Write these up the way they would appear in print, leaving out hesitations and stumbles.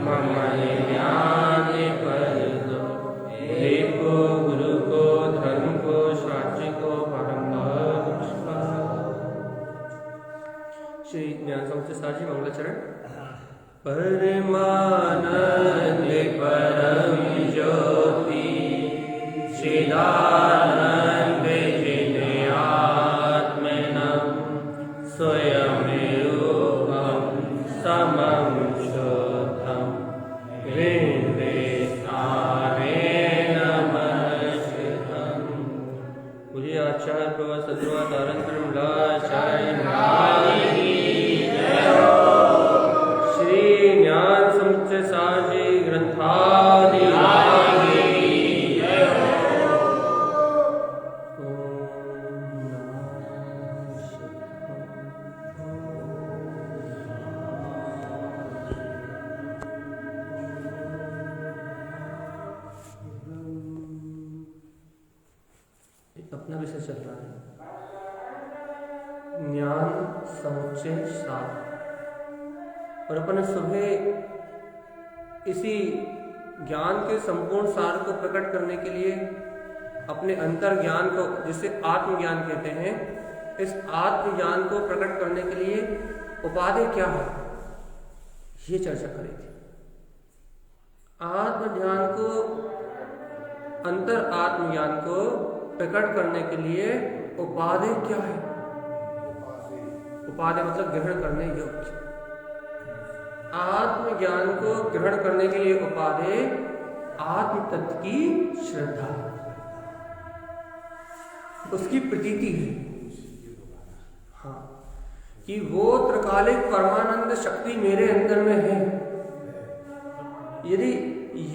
मम ज्ञान पर दो, देव को, गुरु को, धर्म को, शास्त्र को, परम श्री ज्ञान समुच्चय सार जी मंगलाचरण। परमानंद परम ज्योति चिदानंद चिन्मयात्मनं स्वयं रूपं समं शुद्धं हृदयस्थानेन नमस्कृतं। मुझे आचार्य प्रभु सद्गुरुतारंतरम लाचार्य श्री ज्ञान समुच्चय सार जी ग्रंथादि अपना विषय चल रहा है ज्ञान समुच्चय सार, और अपन सुबह इसी ज्ञान के संपूर्ण सार को प्रकट करने के लिए अपने अंतर ज्ञान को, जिसे आत्मज्ञान कहते हैं, इस आत्मज्ञान को प्रकट करने के लिए उपाधि क्या है, ये चर्चा करी थी। आत्मज्ञान को, अंतर आत्मज्ञान को प्रकट करने के लिए उपाधि क्या है? उपाधि मतलब ग्रहण करने योग्य। आत्मज्ञान को ग्रहण करने के लिए उपाधि आत्म तत्व की श्रद्धा, उसकी प्रतीति है। हाँ, कि वो त्रिकालिक परमानंद शक्ति मेरे अंदर में है। यदि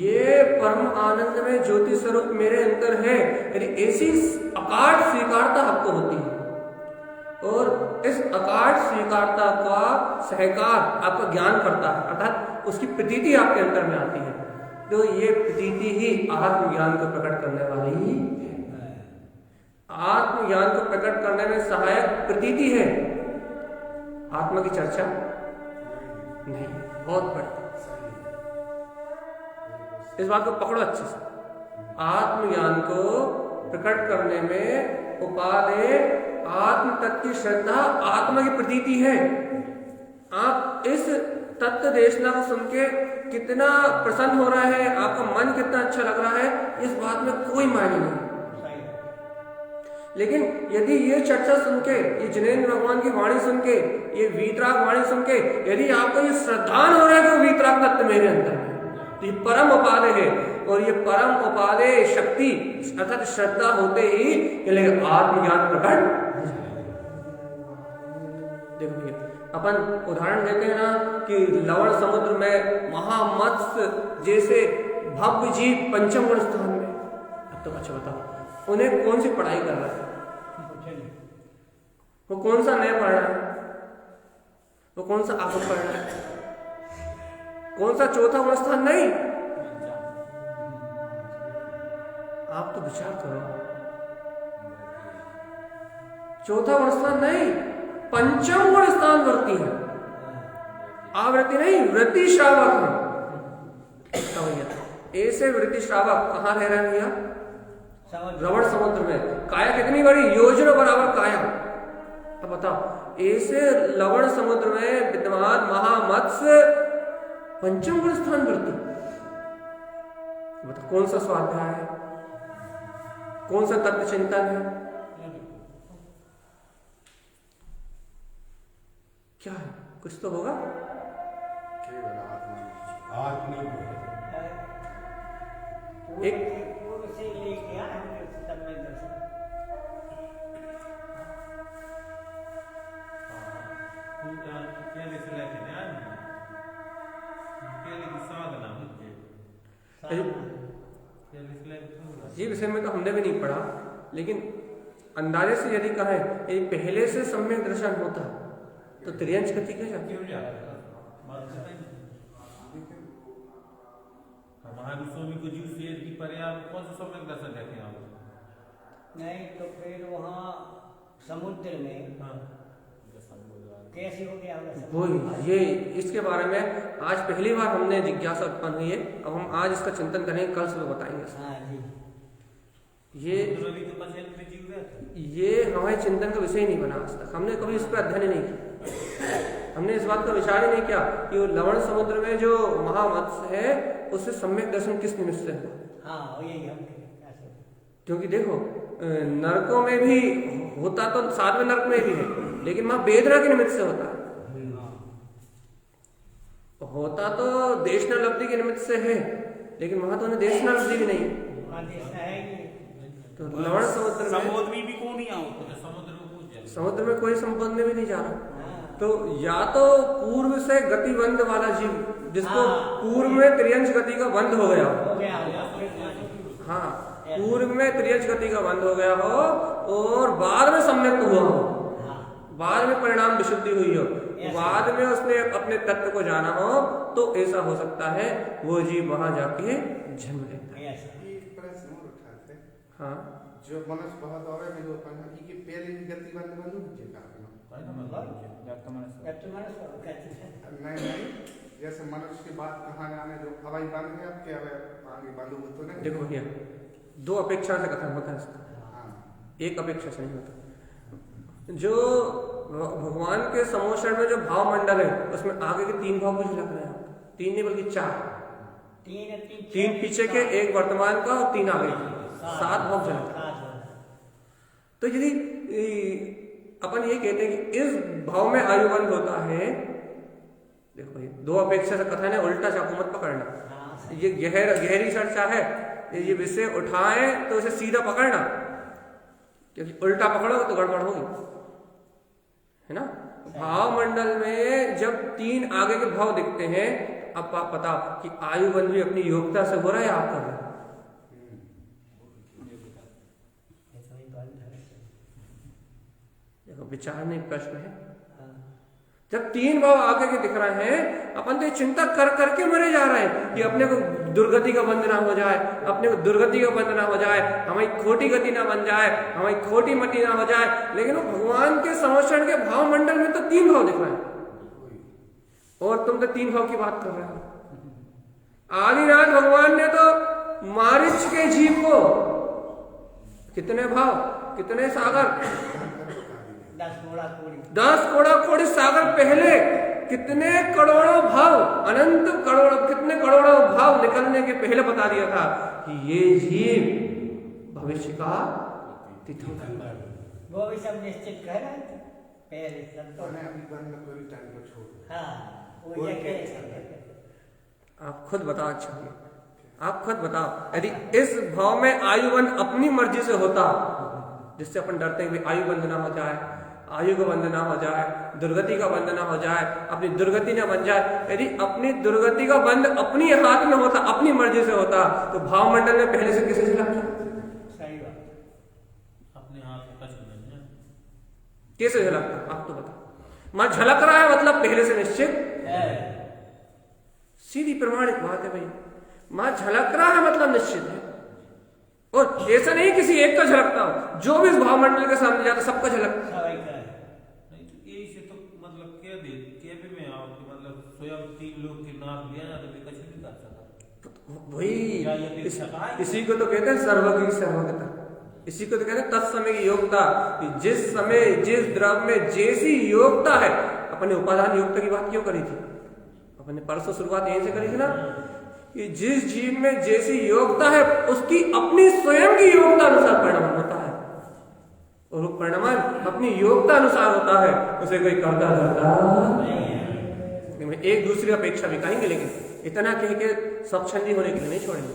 ये परम आनंद में ज्योति स्वरूप मेरे अंदर है, यदि ऐसी अकाट स्वीकारता आपको होती है और इस अकाट स्वीकारता का सहकार आपका ज्ञान करता है, अर्थात उसकी प्रतीति आपके अंदर में आती है, तो ये प्रतीति ही आत्मज्ञान को प्रकट करने वाली है। आत्मज्ञान को प्रकट करने में सहायक प्रतीति है, आत्मा की चर्चा नहीं। बहुत बढ़िया, इस बात को पकड़ो अच्छे से। आत्मज्ञान को प्रकट करने में उपाधि आत्म तत्व की श्रद्धा, आत्मा की प्रतीति है। आप इस तत्व देशना को सुन के कितना प्रसन्न हो रहा है, आपका मन कितना अच्छा लग रहा है, इस बात में कोई मायने नहीं। लेकिन यदि ये चर्चा सुन के, ये जिनेंद्र भगवान की वाणी सुन के, ये वीतराग वाणी सुन के, यदि आपको ये श्रद्धान हो रहा है कि वीतराग तत्व मेरे अंदर है, तो ये परम उपाधि है। और ये परम उपाधि शक्ति अर्थात श्रद्धा होते ही आत्मज्ञान प्रकट। देखो भैया, अपन उदाहरण देते हैं ना कि लवण समुद्र में महामत्स्य जैसे भव्य जीव पंचम गुण स्थान में। अब तो अच्छा बताओ, उन्हें कौन सी पढ़ाई कर रहा है? वो कौन सा नया पढ़ रहा है? वो कौन सा आगम पढ़ रहा है? कौन सा चौथा गुण स्थान? नहीं, आप तो विचार करो, चौथा गुण स्थान नहीं, पंचम गुण स्थान वृत्ति है। आवृत्ति नहीं, वृत्ति श्रावक है। ऐसे वृत्ति श्रावक कहाँ रह रहे हैं भैया? लवण समुद्र में। काया कितनी बड़ी? योजना बराबर काया। अब बताओ, ऐसे लवण समुद्र में विद्यमान महामत्स्य पंचम गुण स्थान वृत्ति। बताओ कौन सा स्वाध्याय है, कौन सा तत्व चिंतन है, क्या है? कुछ तो होगा। एक ये विषय में तो हमने भी नहीं पढ़ा, लेकिन अंदाजे से यदि कहें, यदि पहले से सम्यक दर्शन होता तो त्रियंश गति क्या जाती? महाविश्वमी को जीव से की पर्याप्त कौन सा सम्यक दर्शन कहते हैं आप? नहीं तो फिर वहाँ समुद्र में कैसे हो गया होगा सब? वो ये इसके बारे में आज पहली बार हमने जिज्ञासा उत्पन्न हुई है। अब हम आज इसका चिंतन करेंगे, कल सुबह बताएंगे। हाँ जी। ये रवि के पास में जीव रहे थे। ये हमारे चिंतन का विषय ही नहीं बना आज तक। हमने कभी इस पर अध्ययन ही नहीं किया। हमने इस बात का विचार ही नहीं किया कि वो लवण समुद्र में जो महामत्स्य है उससे सम्यक दर्शन किस निमित्त से हुआ। हाँ यही हम क्योंकि देखो नरकों में भी होता तो 7वें नरक में भी है, लेकिन वहां वेदना के निमित्त से होता है। होता तो देशनालब्धि के निमित्त से है, लेकिन वहां तो उन्हें देशनालब्धि भी नहीं है। वहाँ देश है ही। तो लवण समुद्र में भी नहीं आओ समुद्र में कूद जाए। समुद्र में कोई संपन्न भी नहीं जा रहा। हाँ। तो या तो पूर्व से गतिबंध वाला जीव जिसको हाँ। पूर्व में त्रियंश गति का बंद हो गया हो गया हाँ पूर्व में त्रियंश गति का बंद हो गया हो और बाद में सम्यक हुआ हो, बाद में परिणाम विशुद्धि हुई हो, बाद में उसने अपने तत्व को जाना हो, तो ऐसा हो सकता है वो जीव वहां जाके जन्म लेता है। एक प्रश्न और उठा थे। हाँ जो मनुष्य बहुत और में जो अपन है कि पहले की गति बंद बंद हो जाएगा नहीं जैसे मनुष्य की बात कहाँ जाने जो हवाई बंद है अब क्या आगे बंद हो तो नहीं। देखो भैया, दो अपेक्षा से कथन होता है इसका, हाँ एक अपेक्षा से नहीं होता। जो भगवान के समोषण में जो भाव मंडल है उसमें आगे के 3 भाव मुझे लग रहे हैं, 3 नहीं बल्कि 4, 3 पीछे के, 1 वर्तमान का और 3 आगे, 7 भाव चलते। तो यदि अपन ये कहते हैं कि इस भाव में आयुबंध होता है, देखो ये 2 अपेक्षा से कथन है, उल्टा चाकू मत पकड़ना। ये गहरी चर्चा है, ये विषय उठाए तो उसे सीधा पकड़ना, क्योंकि उल्टा पकड़ोगे तो गड़बड़ होगी, है ना। भाव मंडल में जब 3 आगे के भाव दिखते हैं, अब आप बताओ कि आयुबंध भी अपनी योग्यता से हो रहा है या आप कर रहे हैं? देखो विचार नहीं, प्रश्न है। जब 3 भाव आगे के दिख रहे हैं, अपन तो चिंता कर करके मरे जा रहे हैं कि अपने को दुर्गति का बंध ना हो जाए, अपने को दुर्गति का बंध ना हो जाए, हमारी खोटी गति ना बन जाए, हमारी खोटी मति ना हो जाए। लेकिन वो भगवान के समोषण के भाव मंडल में तो 3 भाव दिख रहे हैं और तुम तो 3 भाव की बात कर रहे हो। आदिनाथ भगवान ने तो मारीच के जीव को कितने भाव, कितने सागर, 10 कोड़ा कोड़ी सागर पहले कितने करोड़ों भाव, अनंत करोड़ों, कितने करोड़ों भाव निकलने के पहले बता दिया था कि ये जीव भविष्य का तीर्थंकर, वो भी सब निश्चित कर रहे थे पहले सब तो। अभी बंद में कोई टाइम को छोड़। हाँ वो ये कह, आप खुद बताओ। अच्छा आप खुद बताओ, यदि इस भाव में आयुबंध अपनी मर्जी से होता, जिससे अपन डरते हैं कि आयुबंध ना हो जाए, आयु का बंध ना हो जाए, दुर्गति का बंध ना हो जाए, अपनी दुर्गति ना बन जाए, यदि अपनी दुर्गति का बंध अपनी हाथ में होता, अपनी मर्जी से होता, तो भाव मंडल में पहले से किसे झलक जाता? सही बात, अपने हाथ में कष्ट नहीं है। कैसे झलकता आप तो बताओ। मां झलक रहा है मतलब पहले से निश्चित है। सीधी प्रमाणिक बात है भाई। मां झलक रहा है मतलब निश्चित है, और ऐसा नहीं किसी एक का झलकता हो, जो भी इस भाव मंडल के सामने जाता सबका झलकता। नहीं तो यही से तो मतलब क्या भी में आओ कि मतलब स्वयं 3 लोग के नाम लिया ना तो भी कुछ नहीं कर सकता। वही इसी को तो कहते हैं सर्वज्ञ की सर्वज्ञता, इसी को तो कहते हैं तत्समय की योग्यता। जिस समय जिस द्रव्य में जैसी योग्यता है, अपने उपादान योग्यता की बात क्यों करी थी? अपने परसों शुरुआत यहीं से करी थी ना कि जिस जीव में जैसी योग्यता है उसकी अपनी स्वयं की योग्यता अनुसार परिणाम होता है, और वो परिणाम अपनी योग्यता अनुसार होता है, उसे कोई करता एक दूसरी अपेक्षा भी कहेंगे, लेकिन इतना कह के स्वच्छंदी होने के लिए नहीं छोड़ेंगे।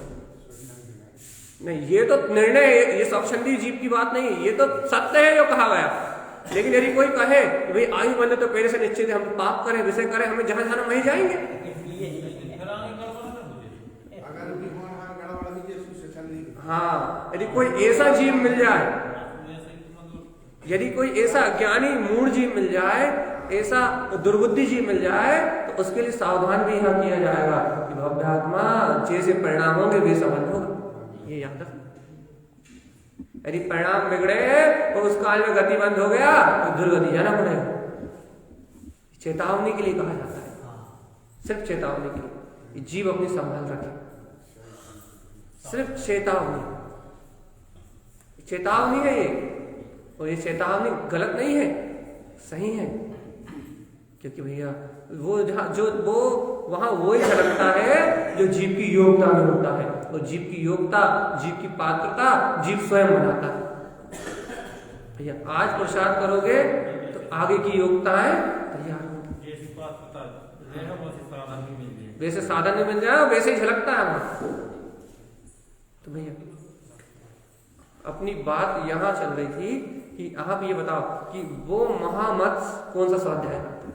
नहीं, ये तो निर्णय, ये स्वच्छंदी जीव की बात नहीं है, ये तो सत्य है जो कहा गया। लेकिन यदि कोई कहे कि भाई आयु बंध तो पहले से निश्चित है, हम पाप करें, विषय करें, हमें जहां जाना वहीं जाएंगे। हाँ, यदि कोई ऐसा जीव मिल जाए, यदि कोई ऐसा अज्ञानी मूढ़ जीव मिल जाए, ऐसा दुर्बुद्धि जीव मिल जाए, तो उसके लिए सावधान भी यहाँ किया जाएगा कि भव्यात्मा जैसे परिणाम होंगे वे संबंध होगा। ये याद रखना। यदि परिणाम बिगड़े और उस काल में गति बंद हो गया तो दुर्गति जाना पड़ेगा। चेतावनी के लिए कहा जाता है, सिर्फ चेतावनी के लिए। जीव अपनी संभाल रखे, सिर्फ चेतावनी है ये। और ये चेतावनी गलत नहीं है, सही है, क्योंकि भैया वो जहाँ जो वो वहां वो ही झलकता है जो जीव की योग्यता में होता है। और जीव की योग्यता, जीव की पात्रता जीव स्वयं बनाता है। भैया आज प्रसाद करोगे तो आगे की योग्यताएं तैयार होंगी। जैसी पात्रता है वैसे साधन भी मिल जाए, वैसे साधन नहीं मिल जाए और वैसे ही झलकता है वहां। तो भैया अपनी बात यहां चल रही थी कि आप ये बताओ कि वो महामत्स्य कौन सा स्वाध्याय करता है,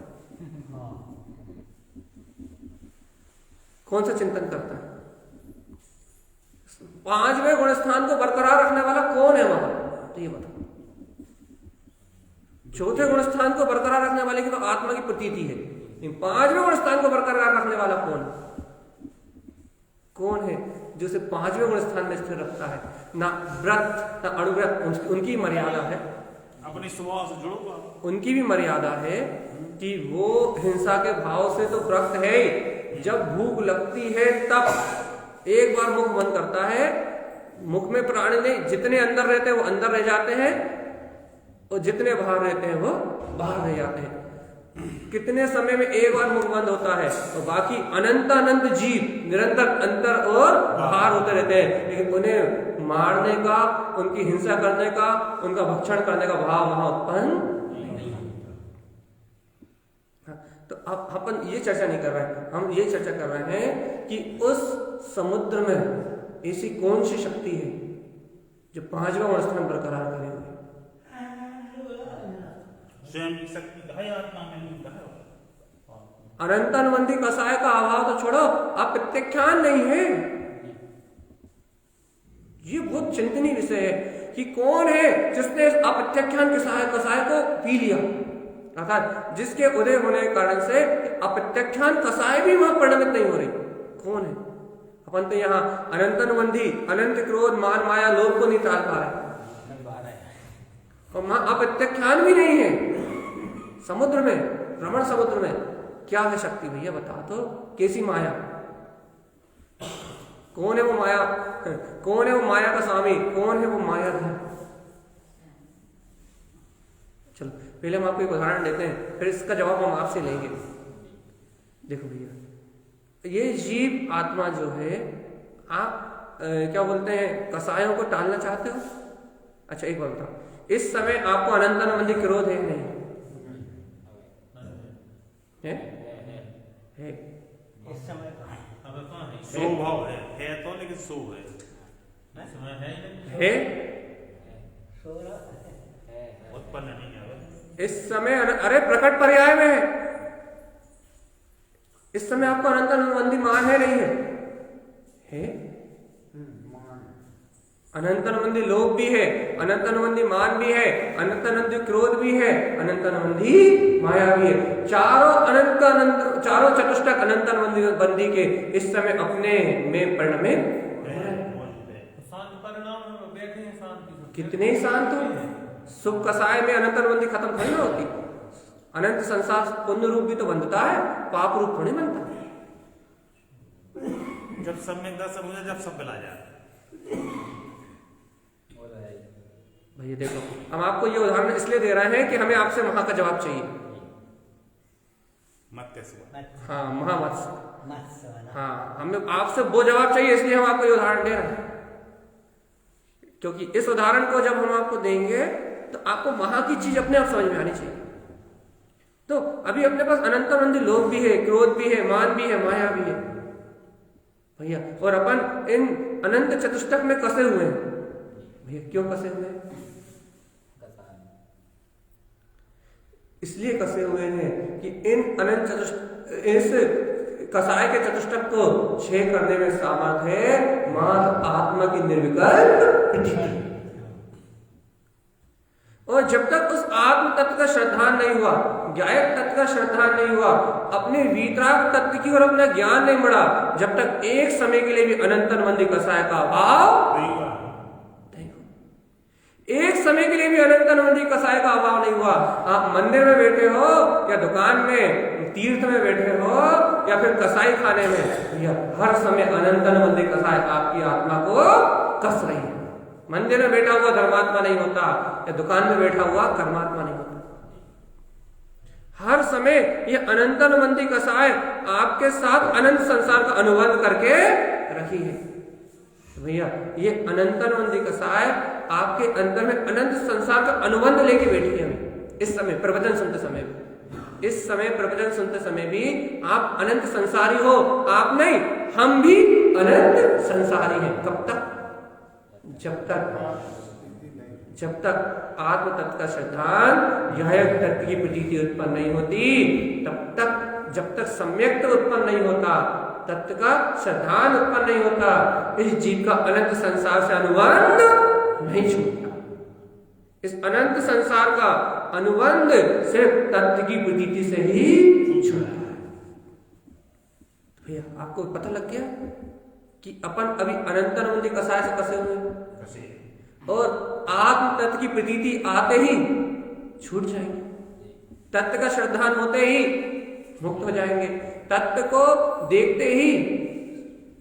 कौन सा चिंतन करता है? 5वें गुणस्थान को बरकरार रखने वाला कौन है वहां? तो ये बताओ। 4थे गुणस्थान को बरकरार रखने वाले की तो आत्मा की प्रतीति है, 5वें गुणस्थान को बरकरार रखने वाला कौन है? जो उसे 5वें गुणस्थान में स्थिर रखता है। ना व्रत ना अणुव्रत, उनकी मर्यादा है, अपने स्वभाव से जुड़ो। उनकी भी मर्यादा है कि वो हिंसा के भाव से तो व्रत है ही। जब भूख लगती है तब एक बार मुख बंद करता है, मुख में प्राणी नहीं, जितने अंदर रहते हैं वो अंदर रह जाते हैं और जितने बाहर रहते हैं वो बाहर रह जाते हैं। कितने समय में एक बार मुख बंद होता है और बाकी अनंत जीव निरंतर अंदर और बाहर होते रहते हैं, लेकिन उन्हें मारने का, उनकी हिंसा करने का, उनका भक्षण करने का भाव वहां उत्पन्न। तो अब अपन ये चर्चा नहीं कर रहे हैं, हम ये चर्चा कर रहे हैं कि उस समुद्र में ऐसी कौन सी शक्ति है जो 5वां गुणस्थान बरकरार करे हुए। स्वयं की शक्ति का है, आत्मा में नहीं है। अनंतानुबंधी कसाय का अभाव तो छोड़ो, अप्रत्यक्षान नहीं है। ये बहुत चिंतनीय विषय है कि कौन है जिसने अप्रत्यक्षान कसाय को पी लिया, अर्थात जिसके उदय होने के कारण से अप्रत्यक्षान कसाय भी वहां परिणमित नहीं हो रही। कौन है? अपन तो यहाँ अनंतानुबंधी, अनंत क्रोध, मान, माया, लोभ को नहीं टाल पा रहे और वहां अप्रत्यक्षान भी नहीं है। समुद्र में, भ्रमण समुद्र में क्या है शक्ति भैया? बता तो, कैसी माया? कौन है वो माया? कौन है वो माया का स्वामी? कौन है वो मायाधर? चलो पहले हम आपको एक उदाहरण देते हैं, फिर इसका जवाब हम आपसे लेंगे। देखो भैया, ये जीव आत्मा जो है, आप क्या बोलते हैं, कसायों को टालना चाहते हो? अच्छा एक बात बताओ, इस समय आपको अनंतानुबंधी क्रोध है नहीं है? है इस समय स्वभाव है तो, लेकिन सो है समय है उत्पन्न नहीं है इस समय। अरे प्रकट पर्याय में है। इस समय आपको अनंतानुबंधी मान है नहीं है? अनंतानुबंधी लोभ भी है, अनंतानुबंधी मान भी है, अनंतानुबंधी क्रोध भी है, अनंतानुबंधी माया भी है। चारों चतुष्टक अनंतानुबंधी के इस समय अपने में परिणमित। कितने शांत हो। सुख कसाय में अनंतानुबंधी खत्म थोड़ी ना होती। अनंत संसार पुण्य रूप भी तो बनता है, पाप रूप थोड़ी बनता है। जब सब में दस हो जाए, जब सब मिला जाए। भैया देखो, हम आपको ये उदाहरण इसलिए दे रहे हैं कि हमें आपसे वहां का जवाब चाहिए। हाँ, महामत्स्य। हाँ, हमें आपसे वो जवाब चाहिए, इसलिए हम आपको ये उदाहरण दे रहे हैं। क्योंकि इस उदाहरण को जब हम आपको देंगे तो आपको वहां की चीज अपने आप समझ में आनी चाहिए। तो अभी अपने पास अनंतानुबंधी लोभ भी है, क्रोध भी है, मान भी है, माया भी है भैया, और अपन इन अनंत चतुष्टक में कसे हुए हैं। भैया क्यों कसे हुए हैं? इसलिए कसे हुए हैं कि इन अनंत इस कसाय के चतुष्टक को छेद करने में सामर्थ है मात्र आत्मा की निर्विकल्प प्रतीति। और जब तक उस आत्म तत्व का श्रद्धान नहीं हुआ, ज्ञायक तत्व का श्रद्धान नहीं हुआ, अपने वीतराग तत्व की ओर अपना ज्ञान नहीं बढ़ा, जब तक एक समय के लिए भी अनंतानुबंधी कसाय का अभाव नहीं हुआ। एक समय के लिए भी अनंतानुबंधी कसाय का अभाव नहीं हुआ। आप मंदिर में बैठे हो या दुकान में, तीर्थ में बैठे हो या फिर कसाई खाने में, या हर समय अनंतानुबंधी कसाय आपकी आत्मा को कस रही है। मंदिर में बैठा हुआ धर्मात्मा नहीं होता, या दुकान में बैठा हुआ कर्मात्मा नहीं होता। हर समय ये अनंतानुबंधी कसाय आपके साथ अनंत संसार का अनुबंध करके रखी है। भैया ये अनंतानुबंधी कसाय आपके अंदर में अनंत संसार का अनुबंध लेके बैठी है। इस समय प्रवचन सुनते समय भी, इस समय प्रवचन सुनते समय भी आप अनंत संसारी हो। आप नहीं, हम भी अनंत संसारी हैं। कब तक? जब तक आत्म तत्व का श्रद्धान यह तत्व की प्रतीति उत्पन्न नहीं होती, तब तक, जब तक सम्यक्त उत्पन्न नहीं होता, तत्व का श्रद्धान उत्पन्न नहीं होता, इस जीव का अनंत संसार से अनुबंध नहीं छूटता। इस अनंत संसार का अनुबंध सिर्फ तत्व की प्रतीति से ही छूटता है। भैया आपको पता लग गया कि अपन अभी अनंतानुबंधी कसाय से कसे हुए हैं, और आत्म तत्व की प्रतीति आते ही छूट जाएंगे। तत्व का श्रद्धान होते ही मुक्त हो जाएंगे। तत्व को देखते ही,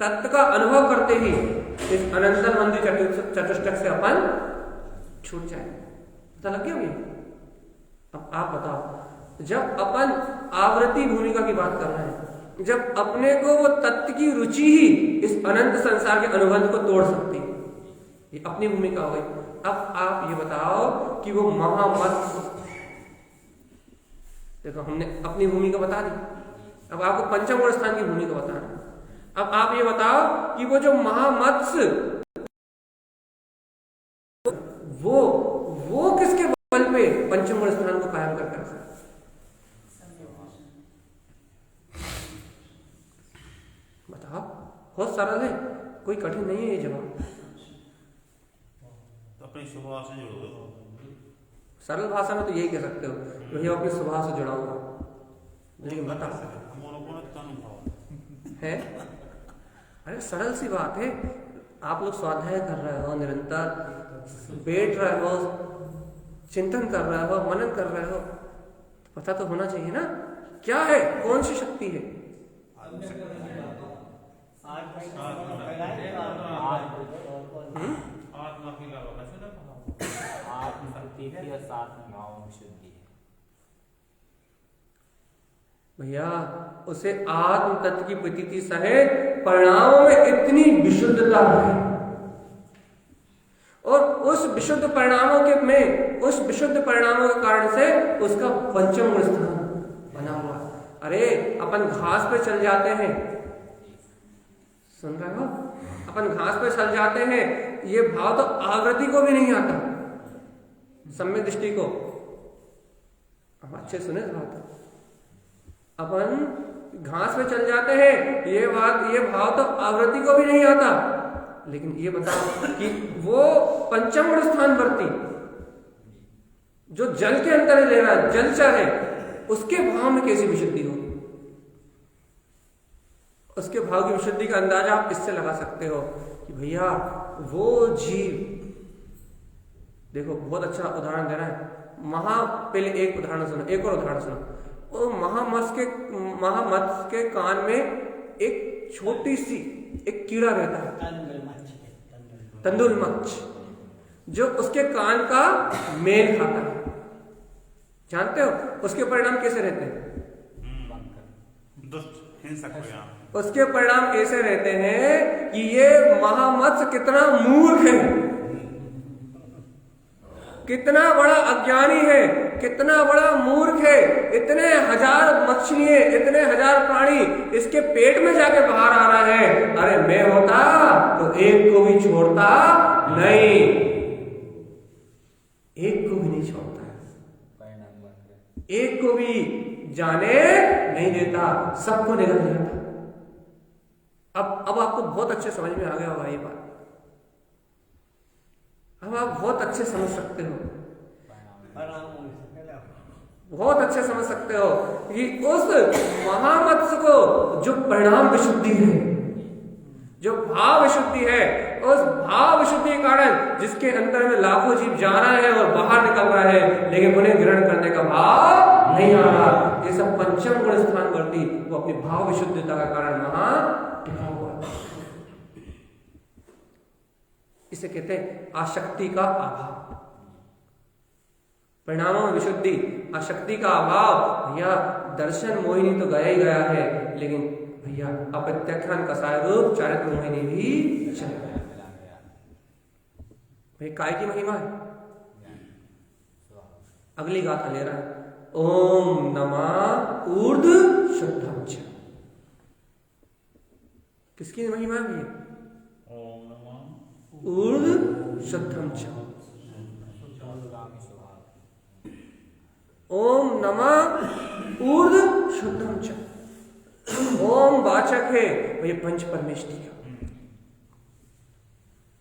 तत्व का अनुभव करते ही इस अनंतानुबंधी चतुष्टक से अपन छूट जाएंगे। पता लग गया भैया? अब आप बताओ, जब अपन आवृत्ति भूमिका की बात कर रहे हैं, जब अपने को वो तत्व की रुचि ही इस अनंत संसार के अनुबंध को तोड़ सकती है, ये अपनी भूमिका हो गई। अब आप ये बताओ कि वो महामत्स्य, देखो हमने अपनी भूमिका बता दी, अब आपको पंचम गुण स्थान की भूमिका बताना। अब आप ये बताओ कि वो जो महामत्स्य, वो किसके बल पे पंचम गुण स्थान को कायम करके रखा? बताओ, बहुत सरल है, कोई कठिन नहीं है ये जवाब। अपनी स्वभाव से जुड़ो। सरल भाषा में तो यही कह सकते हो, भैया अपने स्वभाव से जुड़ा हुआ। लेकिन बता है, अरे सरल सी बात है। आप लोग स्वाध्याय कर रहे हो, निरंतर बैठ रहे हो, चिंतन कर रहे हो, मनन कर रहे हो, तो पता तो होना चाहिए ना क्या है, कौन सी शक्ति है। भैया उसे आत्म तत्व की प्रतीति सहित परिणामों में इतनी विशुद्धता है, और उस विशुद्ध परिणामों के में, उस विशुद्ध परिणामों के कारण से उसका पंचम गुण स्थान बना हुआ। अरे अपन घास पे चल जाते हैं, सुन रहे हो, अपन घास पे चल जाते हैं, ये भाव तो आवृत्ति को भी नहीं आता, सम्यक दृष्टि को। अब अच्छे सुने इस बात, अपन घास पे चल जाते हैं, ये बात, ये भाव तो आवृत्ति को भी नहीं आता। लेकिन ये बताओ कि वो पंचम गुण स्थान वर्ती जो जल के अंतर ले रहा है, जलचर है, उसके भाव में कैसी विशुद्धि हो? उसके भाव की विशुद्धि का अंदाजा आप इससे लगा सकते हो कि भैया वो जीव, देखो बहुत अच्छा उदाहरण दे रहा है। पहले एक उदाहरण सुनो, एक और उदाहरण सुनो। वो महामत्स्य के कान में एक छोटी सी एक कीड़ा रहता है, तंदुल मच्छ, जो उसके कान का मेल खाता है। जानते हो उसके परिणाम कैसे रहते हैं? उसके परिणाम ऐसे रहते हैं कि ये महामत्स्य कितना मूर्ख है, कितना बड़ा अज्ञानी है, कितना बड़ा मूर्ख है। इतने हजार मछलियां, इतने हजार प्राणी इसके पेट में जाके बाहर आ रहा है। अरे मैं होता तो एक को भी छोड़ता नहीं, एक को भी नहीं छोड़ता, एक को भी जाने नहीं देता, सबको निगल जाता। अब आपको बहुत अच्छे समझ में आ गया होगा ये बात। अब आप बहुत अच्छे समझ सकते हो, बहुत अच्छे समझ सकते हो कि उस महामत्स्य को जो परिणाम विशुद्धि है, जो भाव विशुद्धि है, उस भाव विशुद्धि के कारण जिसके अंदर में लाखों जीव जा रहे हैं और बाहर निकल रहे हैं, लेकिन उन्हें ग्रहण करने का भाव नहीं आ रहा। ये सब पंचम गुण स्थान वर्ती वो अपनी भाव विशुद्धता का कारण वहां टिका हुआ है। इसे कहते हैं आशक्ति का अभाव। परिणामों में विशुद्धि, आशक्ति का अभाव। भैया दर्शन मोहिनी तो गया ही गया है, लेकिन भैया अप्रत्याख्यान कसाय रूप चारित्र मोहिनी भी चल गया। भाई काय की महिमा है। अगली गाथा ले रहा है, ओम नमः ऊर्ध शुद्धम च। किसकी महिमा है ये? ऊर्ध शुद्धम च। ओम नमः ऊर्ध शुद्धम च। ओम वाचक है भैया पंच परमेष्टि का।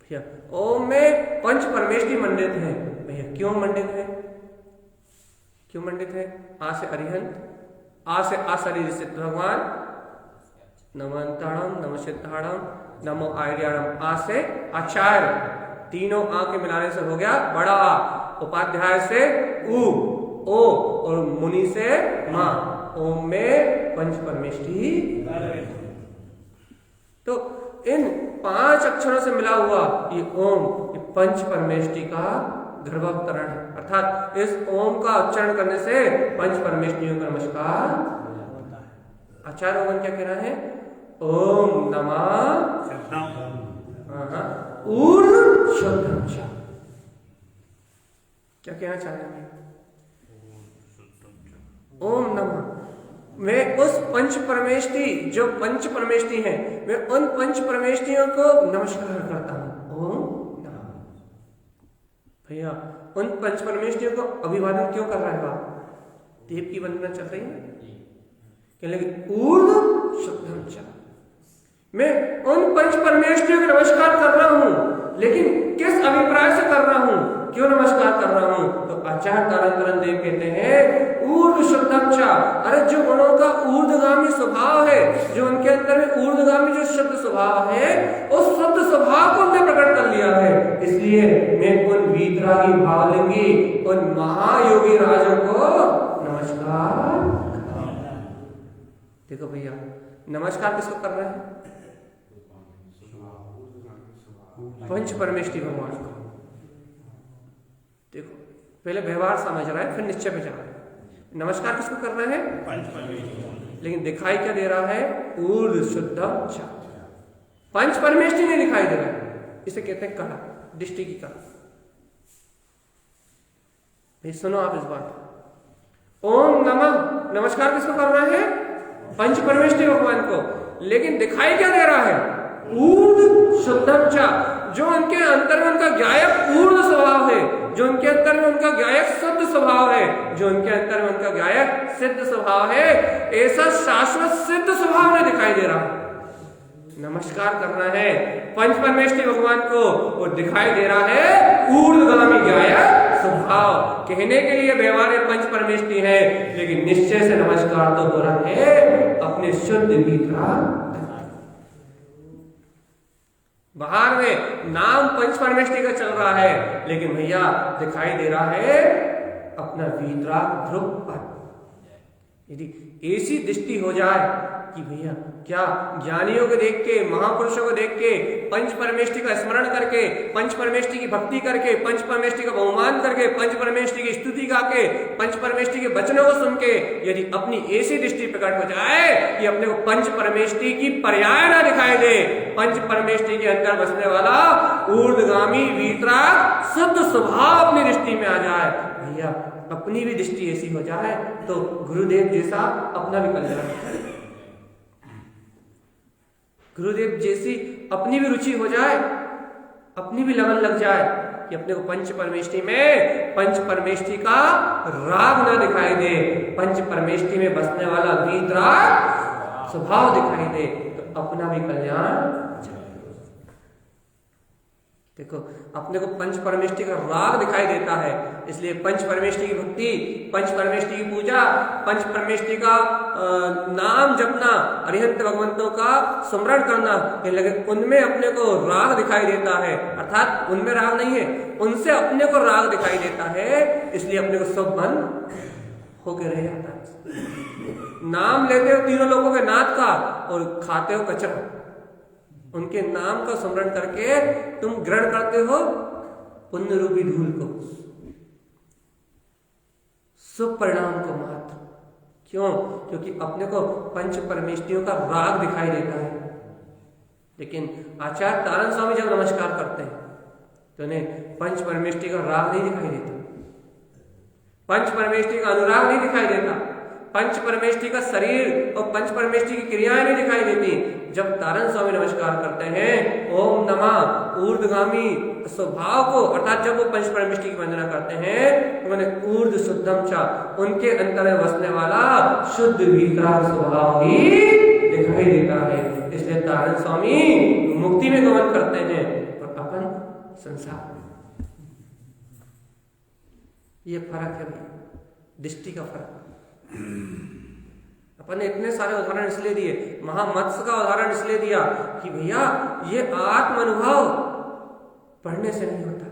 भैया ओम में पंच परमेष्टि मंडित है। भैया क्यों मंडित है? क्यों मंडित है? आ से अरिहंत, आ से आशरीर सिद्ध भगवान, नमंताणम, नम सिद्धाणम, नमो आर्याणम। आ से आचार्य, तीनों आ के मिलाने से हो गया बड़ा आ। उपाध्याय से ऊ, ओ, और मुनि से मां। ओम में पंच परमेष्टि। तो इन 5 अक्षरों से मिला हुआ ये ओम, ये पंच परमेष्टि का गर्भावतरण है। अर्थात इस ओम का उच्चारण करने से पंच परमेष्टियों का नमस्कार होता है। आचार्य ओम क्या कह रहा है? ओम नमः ऊर्ध शुद्धम च। क्या कहना चाह रहे हैं? ओम नमः मैं उस पंच परमेष्टि, जो पंच परमेष्टि है, मैं उन पंच परमेष्टियों को नमस्कार करता हूं। ओम नमः। भैया उन पंच परमेष्टियों को अभिवादन क्यों कर रहा है बाप? देव की वंदना चल रही है। क्या लगे? ऊर्ध शुद्धम च। मैं उन पंच परमेष्टियों को नमस्कार कर रहा हूं, लेकिन किस अभिप्राय से कर रहा हूं? क्यों नमस्कार कर रहा हूं? तो आचार्य तारण देव कहते हैं ऊर्ध शुद्धम च। अरे जो गुणों का ऊर्ध्वगामी स्वभाव है, जो उनके अंदर में ऊर्ध्वगामी जो शुद्ध स्वभाव है, उस शुद्ध स्वभाव को उन्होंने प्रकट कर लिया है। इसलिए मैं उन वीतरागी भावलिंगी, उन महायोगी राजों को नमस्कार। देखो भैया नमस्कार किसको कर रहे हैं? पंच परमेष्टि भगवान को। देखो पहले व्यवहार समझ रहा है, फिर निश्चय पे जा रहा है। नमस्कार किसको कर रहे हैं? पंच परमेष्टि। लेकिन दिखाई क्या दे रहा है? ऊर्ध्व शुद्धम च। पंच परमेष्टि नहीं दिखाई दे रहा है। इसे कहते हैं कला, दृष्टि की कला। भाई सुनो आप इस बात। ओम नमः नमस्कार किसको कर रहे हैं? पंच परमेष्टि भगवान को। लेकिन दिखाई क्या दे रहा है? ऊर्ध्व शुद्धम च। जो उनके अंतर में उनका ज्ञायक ऊर्ध्व स्वभाव है, जो उनके अंतर में उनका ज्ञायक शुद्ध स्वभाव है, जो उनके अंतर में उनका ज्ञायक सिद्ध स्वभाव है, ऐसा शाश्वत सिद्ध स्वभाव नहीं दिखाई दे रहा। नमस्कार करना है पंच परमेष्टि भगवान को, और दिखाई दे रहा है ऊर्ध्वगामी ज्ञायक स्वभाव। कहने के लिए व्यवहार पंच परमेष्टि है, लेकिन निश्चय से नमस्कार तो हो रहा है अपने शुद्ध भीतर। बाहर में नाम पंच परमेष्टि का चल रहा है, लेकिन भैया दिखाई दे रहा है अपना वीतराग ध्रुव पद। यदि ऐसी दृष्टि हो जाए कि भैया क्या ज्ञानियों को देख के, महापुरुषों को देख के, पंच परमेष्टि का स्मरण करके, पंच परमेष्टि की भक्ति करके, पंच परमेष्टि का बहुमान करके, पंच परमेष्टि की स्तुति गा के, पंच परमेष्टि के वचनों को सुन के यदि अपनी ऐसी दृष्टि प्रकट हो जाए कि अपने को पंच परमेष्टि की पर्याय ना दिखाई दे, पंच परमेष्टि के अंदर बसने वाला ऊर्ध्वगामी वीतराग शुद्ध स्वभाव अपनी दृष्टि में आ जाए, भैया अपनी भी दृष्टि ऐसी हो जाए तो गुरुदेव जैसा अपना भी कल्याण, गुरुदेव जैसी अपनी भी रुचि हो जाए, अपनी भी लगन लग जाए कि अपने को पंच परमेष्टि में पंच परमेष्टि का राग ना दिखाई दे, पंच परमेष्टि में बसने वाला वीतराग स्वभाव दिखाई दे, तो अपना भी कल्याण। देखो अपने को पंच परमेष्टि का राग दिखाई देता है, इसलिए पंच परमेष्टि की भक्ति, पंच परमेष्टि की पूजा, पंच परमेष्टि का नाम जपना, अरिहंत भगवंतों का स्मरण करना, ये लगे उनमें अपने को राग दिखाई देता है। अर्थात उनमें राग नहीं है, उनसे अपने को राग दिखाई देता है, इसलिए अपने को सब बंद होके रह जाता है। नाम लेते हो तीनों लोगों के नाथ का और खाते हो कचरा। उनके नाम का स्मरण करके तुम ग्रहण करते हो पुण्य रूपी धूल को, शुभ परिणाम को मात्र। क्यों? क्योंकि अपने को पंच परमेष्टियों का राग दिखाई देता है। लेकिन आचार्य तारण स्वामी जब नमस्कार करते हैं तो उन्हें पंच परमेष्टि का राग नहीं दिखाई देता, पंच परमेष्टि का अनुराग नहीं दिखाई देता, पंच परमेष्टि का शरीर और पंच परमेष्टि की क्रियाएं नहीं दिखाई देती। जब तारण स्वामी नमस्कार करते हैं ओम नमः ऊर्ध्वगामी स्वभाव को, अर्थात जब वो पंच परमेष्टि की वंदना करते हैं तो उन्हें ऊर्ध्व शुद्धम चा, उनके अंतर में बसने वाला शुद्ध भीतराग स्वभाव ही दिखाई देता है। इसलिए तारण स्वामी मुक्ति में गमन करते हैं और अपन संसार में। ये फर्क है भाई, दृष्टि का फर्क। अपन ने इतने सारे उदाहरण इसलिए दिए, महामत्स्य का उदाहरण इसलिए दिया कि भैया ये आत्म अनुभव पढ़ने से नहीं होता,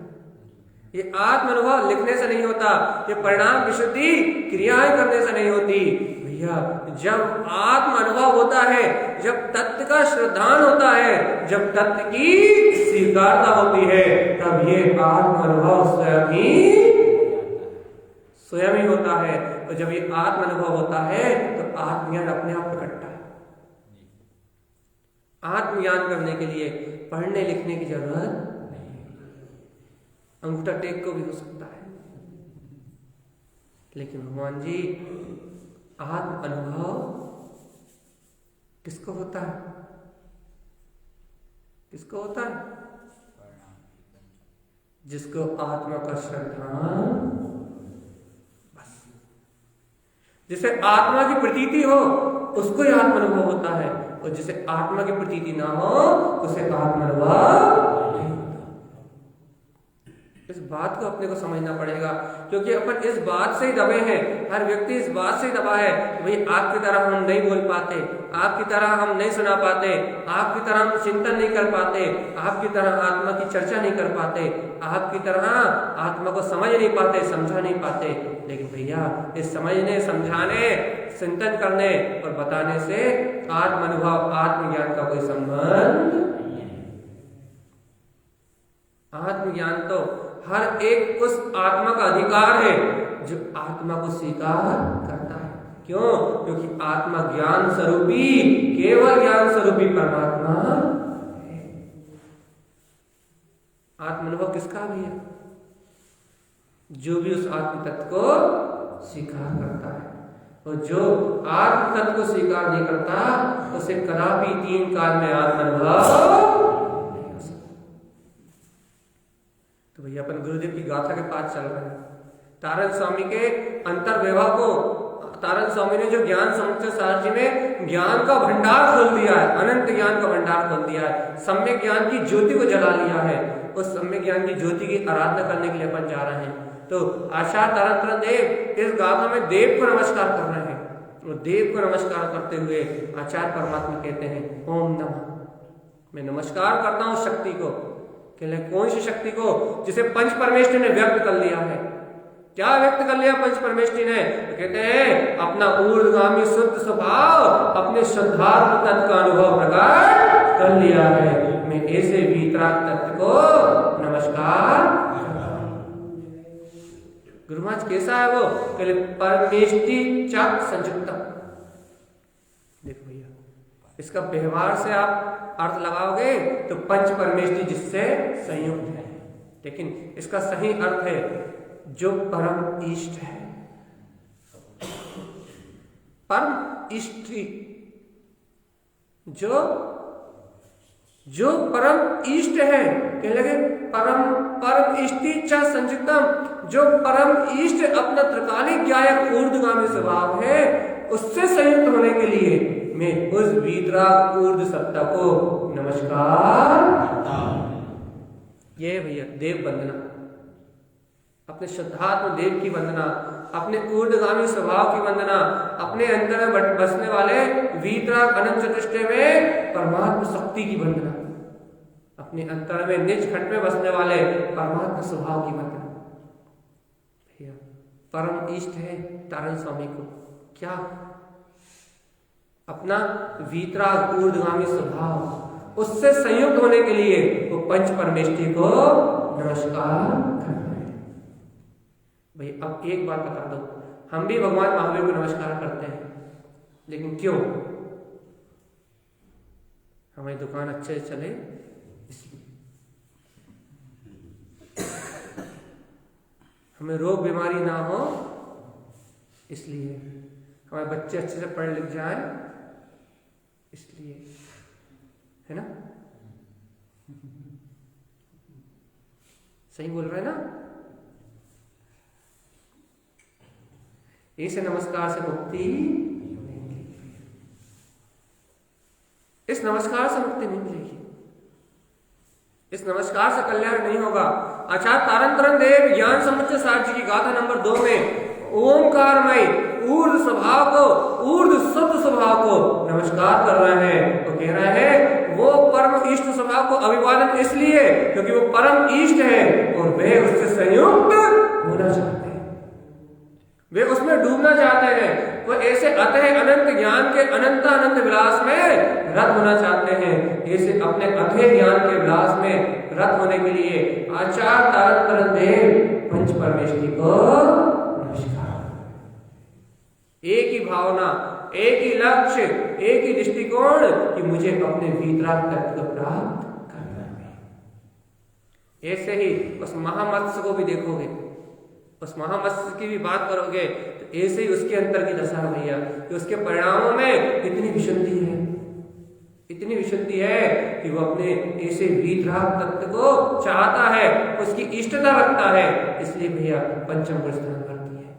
ये आत्म अनुभव लिखने से नहीं होता, ये परिणाम विशुद्धि क्रियाएं करने से नहीं होती। भैया जब आत्म अनुभव होता है, जब तत्व का श्रद्धान होता है, जब तत्व की स्वीकारता होती है, तब ये आत्म अनुभव स्वयं ही होता है। और जब ये आत्म अनुभव होता है तो आत्मज्ञान अपने आप प्रकटता है। आत्मज्ञान करने के लिए पढ़ने लिखने की जरूरत नहीं, अंगूठा टेक को भी हो सकता है। लेकिन भगवान जी आत्म अनुभव किसको होता है? किसको होता है? जिसको आत्मा का श्रद्धान, जिसे आत्मा की प्रतीति हो उसको ही आत्म अनुभव होता है, और जिसे आत्मा की प्रतीति ना हो उसे आत्म अनुभव नहीं होता। इस बात को अपने को समझना पड़ेगा, क्योंकि अपन इस बात से ही दबे हैं, हर व्यक्ति इस बात से ही दबा है कि भाई आपकी तरह हम नहीं बोल पाते, आपकी तरह हम नहीं सुना पाते, आपकी तरह हम चिंतन नहीं कर पाते, आपकी तरह आत्मा की चर्चा नहीं कर पाते, आपकी तरह आत्मा को समझ नहीं पाते, समझा नहीं paते। लेकिन भैया इस समझने, समझाने, चिंतन करने और बताने से आत्म अनुभव, आत्मज्ञान का कोई संबंध नहीं है। आत्मज्ञान तो हर एक उस आत्मा का अधिकार है जो आत्मा को स्वीकार करता है। क्यों? क्योंकि आत्मा ज्ञान स्वरूपी, केवल ज्ञान स्वरूपी परमात्मा है। आत्म अनुभव किसका भी है? जो भी उस आत्म तत्व को स्वीकार करता है, और जो आत्म तत्व को स्वीकार नहीं करता उसे कदापि तीन काल में आत्म अनुभव नहीं हो सकता। तो भैया अपन गुरुदेव की गाथा के पास चल रहे हैं। तारण स्वामी के अंतर व्यवहार को, तारण स्वामी ने जो ज्ञान समुच्चय सार जी में ज्ञान का भंडार खोल दिया है, अनंत ज्ञान का भंडार खोल दिया है, सम्यक ज्ञान की ज्योति को जला लिया है। उस सम्यक ज्ञान की ज्योति की आराधना करने के लिए अपन जा रहे हैं। तो आचार्य तारण देव इस गाथा में देव को नमस्कार कर रहे हैं, और देव को नमस्कार करते हुए आचार्य परमात्मा कहते हैं ओम नमः। मैं नमस्कार करता हूं शक्ति को। कहले कौन सी शक्ति को? जिसे पंच परमेष्टि ने व्यक्त कर लिया है। क्या व्यक्त कर लिया पंच परमेष्टि ने? तो कहते हैं अपना ऊर्ध्वगामी शुद्ध स्वभाव, अपने शुद्धात्म तत्व का अनुभव प्रकट कर लिया है। मैं ऐसे वीतराग तत्व को नमस्कार। गुरु महाराज कैसा है वो? कहले परमेष्टि चक संयुक्तम। देखो भैया इसका व्यवहार से आप अर्थ लगाओगे तो पंच परमेष्टि जिससे संयुक्त है, लेकिन इसका सही अर्थ है जो परम इष्ट है। परम इष्टि, जो परम इष्ट है, कहने लगे परम इष्टि च संयुक्तम, जो परम इष्ट अपना त्रिकालिक ज्ञायक ऊर्ध्वगामी स्वभाव है उससे संयुक्त होने के लिए मैं उस वीतराग ऊर्ध्व सत्ता को नमस्कार करता हूं। ये देव वंदना, अपने शुद्धात्म देव की वंदना, अपने ऊर्ध्वगामी स्वभाव की वंदना, अपने अंदर में बसने वाले वीतराग अनंत चतुष्टय में परमात्मा शक्ति की वंदना, अपने अंतर में निज घट में बसने वाले परमात्मा स्वभाव की वंदना। भैया परम इष्ट है तारण स्वामी को क्या? अपना वीतराग ऊर्ध्वगामी स्वभाव, उससे संयुक्त होने के लिए वो पंच परमेष्ठी को नमस्कार करना है। भाई अब एक बात बता दो, हम भी भगवान महावीर को नमस्कार करते हैं, लेकिन क्यों? हमारी दुकान अच्छे से चले इसलिए, हमें रोग बीमारी ना हो इसलिए, हमारे बच्चे अच्छे से पढ़ लिख जाएं इसलिए, है ना? सही बोल रहे हैं ना? इस नमस्कार से मुक्ति, इस नमस्कार से मुक्ति नहीं मिलेगी, इस नमस्कार से कल्याण नहीं होगा। आचार्य तारण देव ज्ञान समुच्चय सार जी की गाथा नंबर 2 में ओंकारमय ऊर्ध्व स्वभाव को, ऊर्ध्व शुद्ध स्वभाव को नमस्कार कर रहे हैं। तो कह रहे हैं वो परम इष्ट स्वभाव को अभिवादन इसलिए क्योंकि वो परम इष्ट है और वे उससे संयुक्त होना चाहते हैं, वे उसमें डूबना चाहते हैं, वो ऐसे अतः अनंत ज्ञान के अनंत विलास में रत होना चाहते हैं। ऐसे अपने अतः ज्ञान के विलास में रत होने के लिए आचार्य तारण देव पंच परमेष्ठी को नमस्कार। एक ही भावना, एक ही लक्ष्य, एक ही दृष्टिकोण कि मुझे अपने भीतराग तत्व को प्राप्त करना है। ऐसे ही उस महामत्स्य को भी देखोगे, उस महामत्स्य की भी बात करोगे तो ऐसे ही उसके अंतर की दशा भैया कि उसके परिणामों में इतनी विशुद्धि है, इतनी विशुद्धि है कि वो अपने ऐसे वीतराग तत्व को चाहता है, उसकी इष्टता रखता है, इसलिए भैया पंचम गुण स्थान करती है।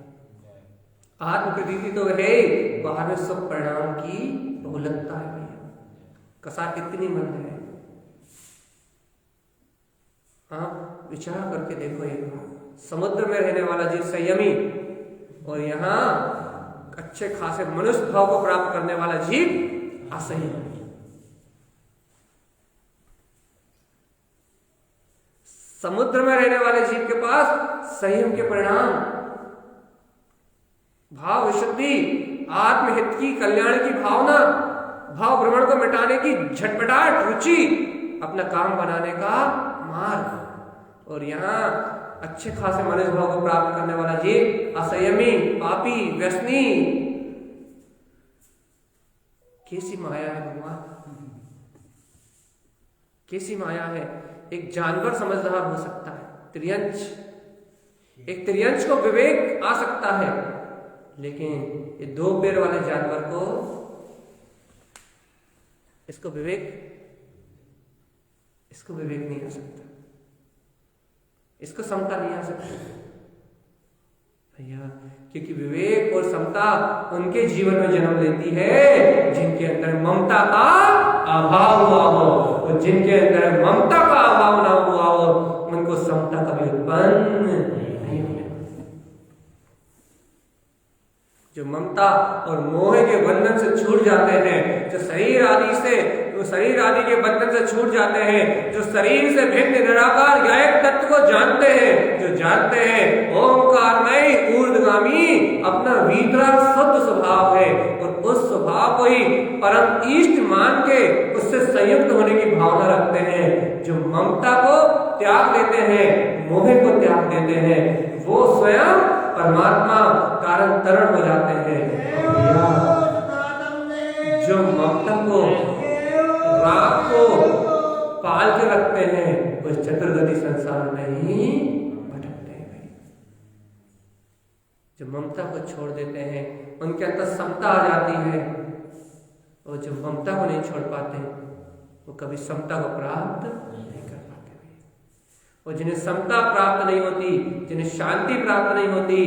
आत्म प्रतीति तो है, बाहर में सब परिणाम की बहुलकता है भैया, कसा इतनी मंद है। हाँ विचार करके देखो एक बार, समुद्र में रहने वाला जीव संयमी और यहाँ अच्छे खासे मनुष्य भाव को प्राप्त करने वाला जीव असंयमी। समुद्र में रहने वाले जीव के पास संयम के परिणाम, भाव विशुद्धि, आत्महित की कल्याण की भावना, भाव भ्रमण को मिटाने की झटपटाट रुचि, अपना काम बनाने का मार्ग, और यहाँ अच्छे खासे मनुष्य भाव को प्राप्त करने वाला जीव असंयमी, पापी, व्यसनी। कैसी माया है भगवान, कैसी माया है। एक जानवर समझदार हो सकता है, त्रियंच, एक त्रियंच को विवेक आ सकता है, लेकिन ये 2 पैर वाले जानवर को, इसको विवेक नहीं आ सकता, इसको समता नहीं आ सकती भैया, क्योंकि विवेक और समता उनके जीवन में जन्म लेती है जिनके अंदर ममता का अभाव हुआ हो, और जिनके अंदर ममता का अभाव ना हुआ हो उनको समता कभी उत्पन्न नहीं होगी। जो ममता और मोह के बंधन से छूट जाते हैं, जो शरीर आदि के बंधन से छूट जाते हैं, जो शरीर से भिन्न निराकार गायक तत्व को जानते हैं, जो जानते हैं ओंकारमय ऊर्ध्वगामी अपना भीतराग शुद्ध स्वभाव है, और उस स्वभाव को ही परम इष्ट मान के उससे संयुक्त होने की भावना रखते हैं, जो ममता को त्याग देते हैं, मोह को त्याग देते हैं, वो स्वयं परमात्मा कारण तरण हो जाते हैं। जो ममता को, राग को पाल के रखते हैं, वो चतुर्गति संसार में ही भटकते हैं। जो ममता को छोड़ देते हैं उनके अंदर समता आ जाती है, और जो ममता को नहीं छोड़ पाते वो कभी समता को प्राप्त नहीं कर पाते। और जिन्हें समता प्राप्त नहीं होती, जिन्हें शांति प्राप्त नहीं होती,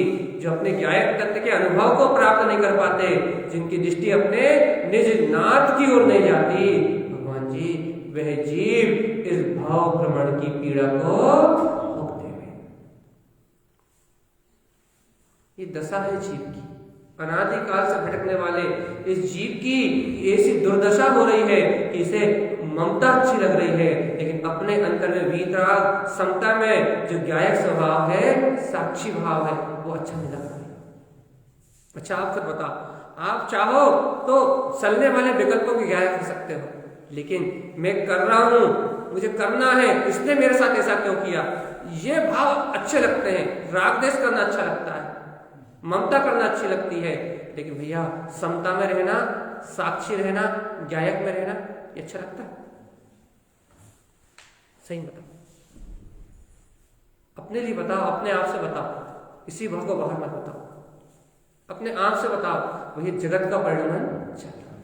जो अपने गायक तत्व के अनुभव को प्राप्त नहीं कर पाते, जिनकी दृष्टि अपने निज नाथ की ओर नहीं जाती, भगवान जी वह जीव इस भाव भ्रमण की पीड़ा को दशा है जीव की, अनादिकाल से भटकने वाले इस जीव की ऐसी दुर्दशा हो रही है कि इसे ममता अच्छी लग रही है, लेकिन अपने अंतर में वीतराग समता में जो ज्ञायक स्वभाव है, साक्षी भाव है, वो अच्छा नहीं लग रहा है। अच्छा आप खुद बताओ, आप चाहो तो चलने वाले विकल्पों की ज्ञायक कर सकते हो, लेकिन मैं कर रहा हूं, मुझे करना है, इसने मेरे साथ ऐसा क्यों किया, ये भाव अच्छे लगते हैं। राग देश करना अच्छा लगता है, ममता करना अच्छी लगती है, लेकिन भैया समता में रहना, साक्षी रहना, ज्ञायक में रहना, ये अच्छा लगता है? सही बताओ, अपने लिए बताओ, अपने आप से बताओ, इसी भाव को बाहर मत बताओ, अपने आप से बताओ। वही जगत का परिणमन चल रहा है,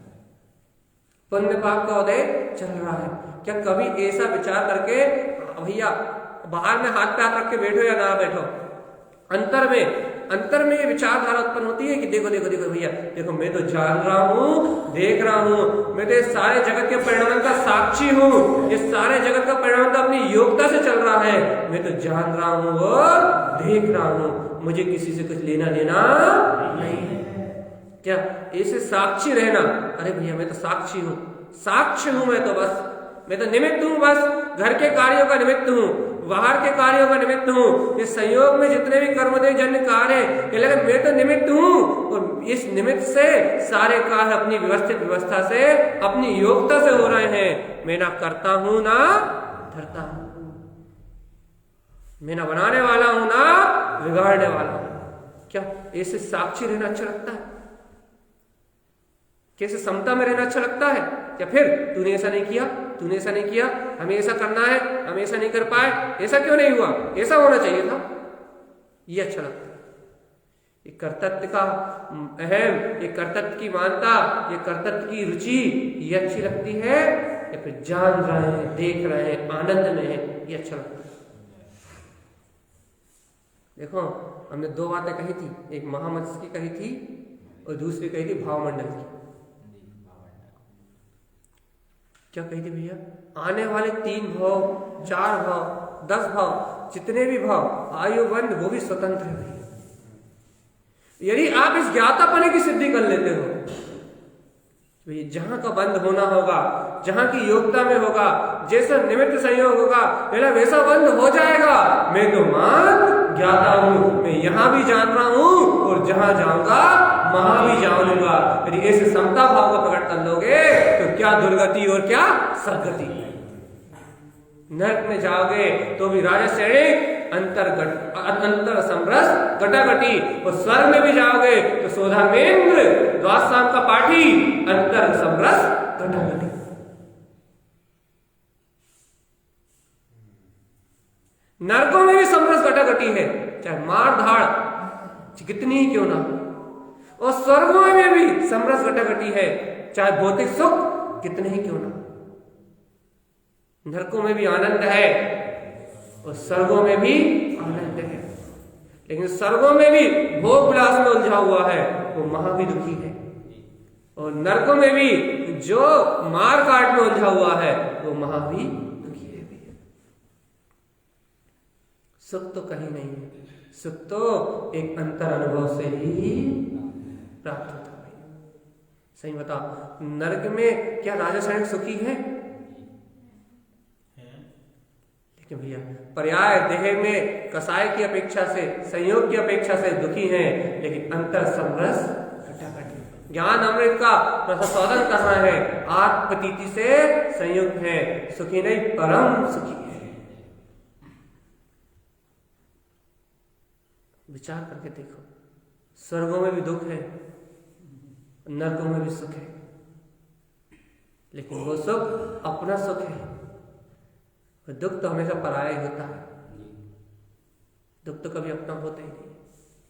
पुण्य पाप का उदय चल रहा है। क्या कभी ऐसा विचार करके भैया बाहर में हाथ पे हाथ रख के बैठो या ना बैठो, अंतर में ये विचारधारा उत्पन्न होती है कि देखो देखो देखो भैया, देखो मैं तो जान रहा हूं, देख रहा हूं, मैं तो इस सारे जगत के परिणाम का साक्षी हूं, इस सारे जगत का परिणाम तो अपनी योग्यता से चल रहा है, मैं तो जान रहा हूं और देख रहा हूं, मुझे किसी से कुछ लेना देना नहीं है। क्या ऐसे साक्षी रहना, अरे भैया मैं तो साक्षी हूं, साक्ष्य हूं, मैं तो बस, मैं तो निमित्त हूं, बस घर के कार्यों का निमित्त हूं, बाहर के कार्यों का निमित्त हूं, इस संयोग में जितने भी कर्मदेव जन्य कार्य है, ये लगे मैं तो निमित्त हूं, और इस निमित्त से सारे कार्य अपनी व्यवस्थित व्यवस्था से, अपनी योग्यता से हो रहे हैं। मैं ना करता हूं ना धरता हूं, मैं ना बनाने वाला हूं ना बिगाड़ने वाला हूं। क्या ऐसे साक्षी रहना अच्छा लगता है? कैसे समता में रहना अच्छा लगता है? या फिर तूने ऐसा नहीं किया, तूने ऐसा नहीं किया, हमें ऐसा करना है, हम ऐसा नहीं कर पाए, ऐसा क्यों नहीं हुआ, ऐसा होना चाहिए था, ये अच्छा लगता है। ये कर्तव्य का अहम, ये कर्तव्य की मानता, ये कर्तव्य की रुचि, ये अच्छी लगती है, या फिर जान रहे हैं, देख रहे हैं, आनंद में है, ये अच्छा लगता है। देखो हमने दो बातें कही थी, एक महामत्स्य की कही थी और दूसरी कही थी भावमंडल की। क्या कही थी भैया? आने वाले 3 भाव, 4 भाव, 10 भाव, जितने भी भाव, आयु बंध, वो भी स्वतंत्र है भैया। यदि आप इस ज्ञातापने की सिद्धि कर लेते हो, जहां का बंद होना होगा, जहां की योग्यता में होगा, जैसा निमित्त संयोग होगा, मेरा वैसा बंद हो जाएगा। मैं तो मान ज्ञाता हूं, मैं यहां भी जान रहा हूं और जहां जाऊंगा वहां भी जानूंगा। यदि ऐसे समता भाव को प्रकट कर लोगे तो क्या दुर्गति और क्या सदगति। नरक में जाओगे तो भी राजा श्रेणी अंतर समरस घटाघटी, और स्वर्ग में भी जाओगे तो सोधामेंद्र द्वादशाम का पाठी अंतर समरस घटाघटी। नरकों में भी समरस घटाघटी है, चाहे मार धाड़ कितनी ही क्यों ना, और स्वर्गों में भी समरस घटाघटी है, चाहे भौतिक सुख कितने ही क्यों ना। नरकों में भी आनंद है और स्वर्गों में भी आनंद है, लेकिन स्वर्गों में भी भोग विलास में उलझा हुआ है वो महा भी दुखी है, और नरकों में भी जो मार काट में उलझा हुआ है वो महा भी दुखी है। सुख तो कहीं नहीं है, सुख तो एक अंतर अनुभव से ही प्राप्त होता है। सही बताओ, नरक में क्या राजा सैनिक सुखी है? लेकिन भैया पर्याय देह में कसाय की अपेक्षा से, संयोग की अपेक्षा से दुखी हैं, लेकिन अंतर समरस घटाघटी। ज्ञान अमृत का प्रसादन कहाँ है? आत्मप्रतीति से संयुक्त है, सुखी नहीं परम सुखी है। विचार करके देखो, स्वर्गों में भी दुख है, नरकों में भी सुख है, लेकिन वो सुख अपना सुख है, दुख तो हमेशा पराया ही होता है। दुख तो कभी अपना होता ही नहीं।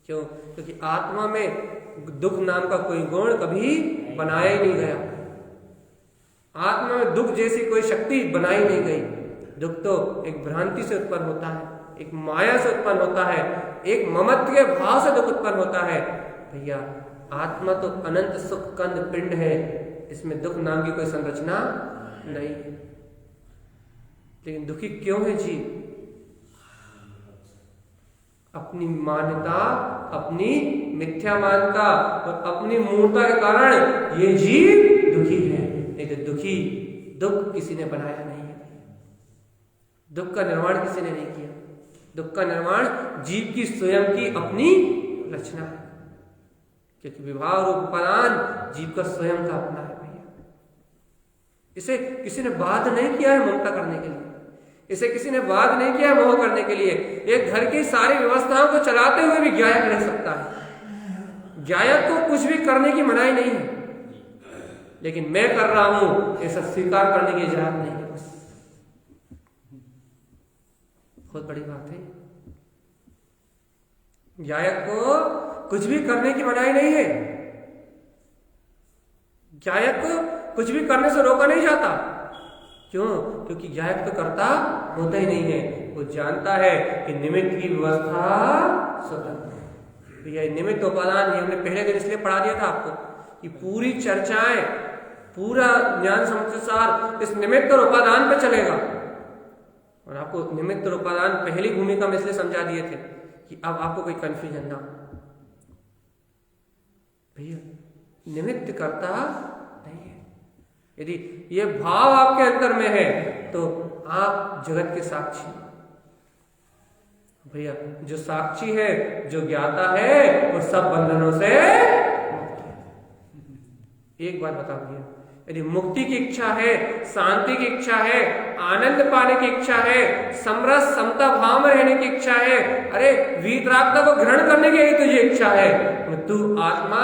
क्यों? क्योंकि आत्मा में दुख नाम का कोई गुण कभी बनाया ही नहीं गया। आत्मा में दुख जैसी कोई शक्ति बनाई नहीं गई। दुख तो एक भ्रांति से उत्पन्न होता है, एक माया से उत्पन्न होता है, एक ममत्व के भाव से दुख उत्पन्न होता है। भैया आत्मा तो अनंत सुख कंद पिंड है, इसमें दुख नाम की कोई संरचना नहीं है। लेकिन दुखी क्यों है जी? अपनी मान्यता, अपनी मिथ्या मानता और अपनी मूर्खता के कारण ये जीव दुखी है। नहीं तो दुख किसी ने बनाया नहीं है। दुख का निर्माण किसी ने नहीं किया। दुख का निर्माण जीव की स्वयं की अपनी रचना है, क्योंकि विवाह और उपादान जीव का स्वयं का अपना है भैया। इसे किसी ने बाध्य नहीं किया है ममता करने के लिए, इसे किसी ने बाध्य नहीं किया है मोह करने के लिए। एक घर की सारी व्यवस्थाओं को चलाते हुए भी गायक रह सकता है। गायक को कुछ भी करने की मनाही नहीं है, लेकिन मैं कर रहा हूं ऐसा स्वीकार करने की इजाजत नहीं है। बस बहुत बड़ी बात है। गायक को कुछ भी करने की मनाही नहीं है। गायक को कुछ भी करने से रोका नहीं जाता। क्यों? क्योंकि गायक तो करता होता ही नहीं है। वो जानता है कि निमित्त की व्यवस्था स्वतंत्र है। तो यह निमित्त उपादान, ये हमने पहले दिन इसलिए पढ़ा दिया था आपको कि पूरी चर्चाएं, पूरा ज्ञान समुच्चय इस निमित्त और उपादान पे चलेगा। और आपको निमित्त और उपादान पहली भूमिका में इसलिए समझा दिए थे कि अब आपको कोई कंफ्यूजन ना हो। भैया निमित्त करता नहीं है। यदि ये भाव आपके अंदर में है तो आप जगत के साक्षी। भैया जो साक्षी है, जो ज्ञाता है, वो सब बंधनों से मुक्त है। एक बात बताओ भैया, यदि मुक्ति की इच्छा है, शांति की इच्छा है, आनंद पाने की इच्छा है, समरस समता भाव में रहने की इच्छा है, अरे वीतरागता को ग्रहण करने की यदि तुझे इच्छा है, तो तू आत्मा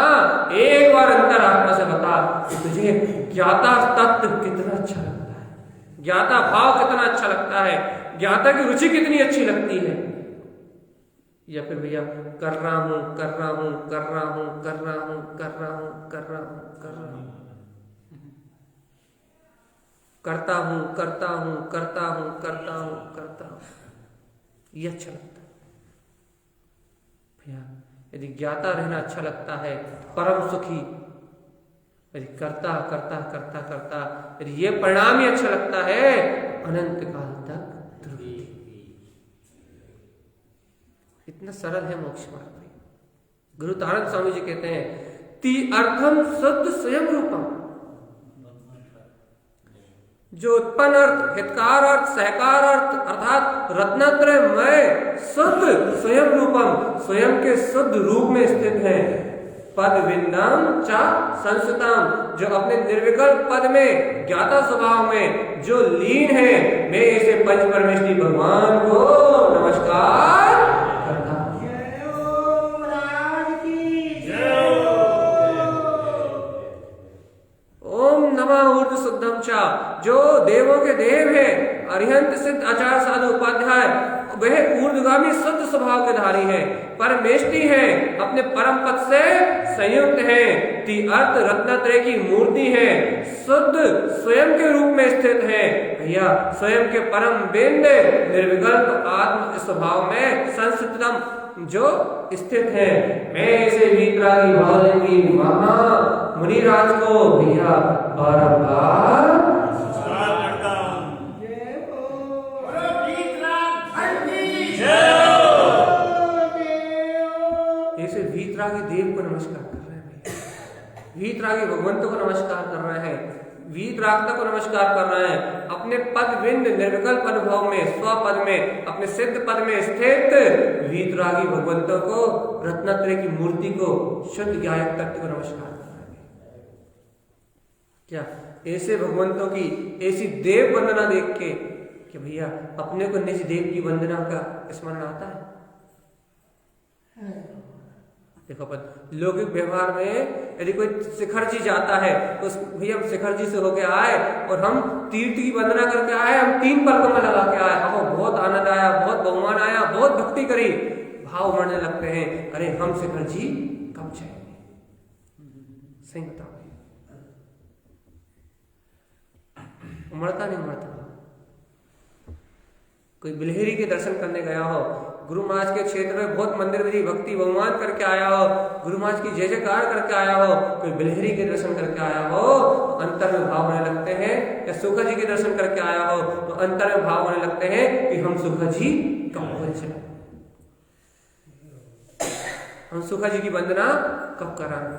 एक बार अंतर आत्मा से बता कि तुझे ज्ञाता तत्व कितना अच्छा लगता है, ज्ञाता भाव कितना अच्छा लगता है, ज्ञाता की रुचि कितनी अच्छी लगती है। या फिर भैया कर रहा हूं कर रहा हूं कर रहा हूं कर रहा हूं कर रहा हूं कर रहा हूं कर रहा हूं करता हूं करता हूं करता हूं करता हूं करता हूं, ये अच्छा लगता है भैया। यदि ज्ञाता रहना अच्छा लगता है, परम सुखी, यदि करता करता करता करता यदि ये परिणाम ही अच्छा लगता है, अनंत काल तक तृप्ति। इतना सरल है मोक्ष मार्ग। गुरु तारक स्वामी जी कहते हैं, ती अर्थम शुद्ध स्वयं रूपम। जो उत्पन्न अर्थ, हितकार अर्थ, सहकार अर्थ अर्थात रत्नत्रयमय शुद्ध स्वयं रूपम, स्वयं के शुद्ध रूप में स्थित है। पद विंदम च संस्कृतम, जो अपने निर्विकल्प पद में, ज्ञाता स्वभाव में जो लीन है, मैं ऐसे पंच परमेश्वरी भगवान को नमस्कार करता हूं। ओम नमः ऊर्ध्व शुद्धम च, जो देवों के देव है, अरिहंत सिद्ध आचार्य साधु उपाध्याय, वह ऊर्ध्वगामी शुद्ध स्वभाव के धारी है, परमेष्टि है, अपने परम पद से संयुक्त है, ती अर्थ रत्नत्रय की मूर्ति है, शुद्ध स्वयं के रूप में स्थित है। भैया स्वयं के परम बिंद निर्विकल्प आत्म स्वभाव में संस्थितम जो स्थित है। मैं इसे वीतरागी भावलिंगी महा मुनिराज को भैया बारंबार करता हूं। ऐसे वीतरागी देव को नमस्कार कर रहे हैं, वीतरागी भगवंतों को नमस्कार कर रहे हैं, वीतरागता को नमस्कार कर रहे हैं, अपने पद विंद निर्विकल्प अनुभव में, स्वपद में, अपने सिद्ध पद में स्थित वीतरागी भगवंतों को, रत्नत्रय की मूर्ति को, शुद्ध ज्ञायक तत्व को नमस्कार कर रहे हैं। क्या ऐसे भगवंतों की ऐसी देव वंदना देख के कि भैया अपने को निज देव की वंदना का स्मरण आता है? देखो अपन लौकिक व्यवहार में यदि कोई शिखर जी जाता है तो भैया हम शिखर जी से होके आए और हम तीर्थ की वंदना करके आए, हम 3 परिक्रमा लगा के आए, हमें बहुत आनंद आया, बहुत बहुमान आया, बहुत भक्ति करी, भाव उमड़ने लगते हैं, अरे हम शिखर जी कब जाएंगे? सही बताओ, उमड़ता नहीं उमड़ता? कोई बिलहरी के दर्शन करने गया हो, गुरु महाराज के क्षेत्र में बहुत मंदिर विधि भक्ति बहुमान करके आया हो, गुरु महाराज की जय जयकार करके आया हो, कोई बिलहरी के दर्शन करके आया हो, अंतर में भाव होने लगते हैं, या सुखा जी के दर्शन करके आया हो तो अंतर में भाव होने लगते हैं कि हम सुखा जी कब पहुंचे, हम सुखा जी की वंदना कब कराएं?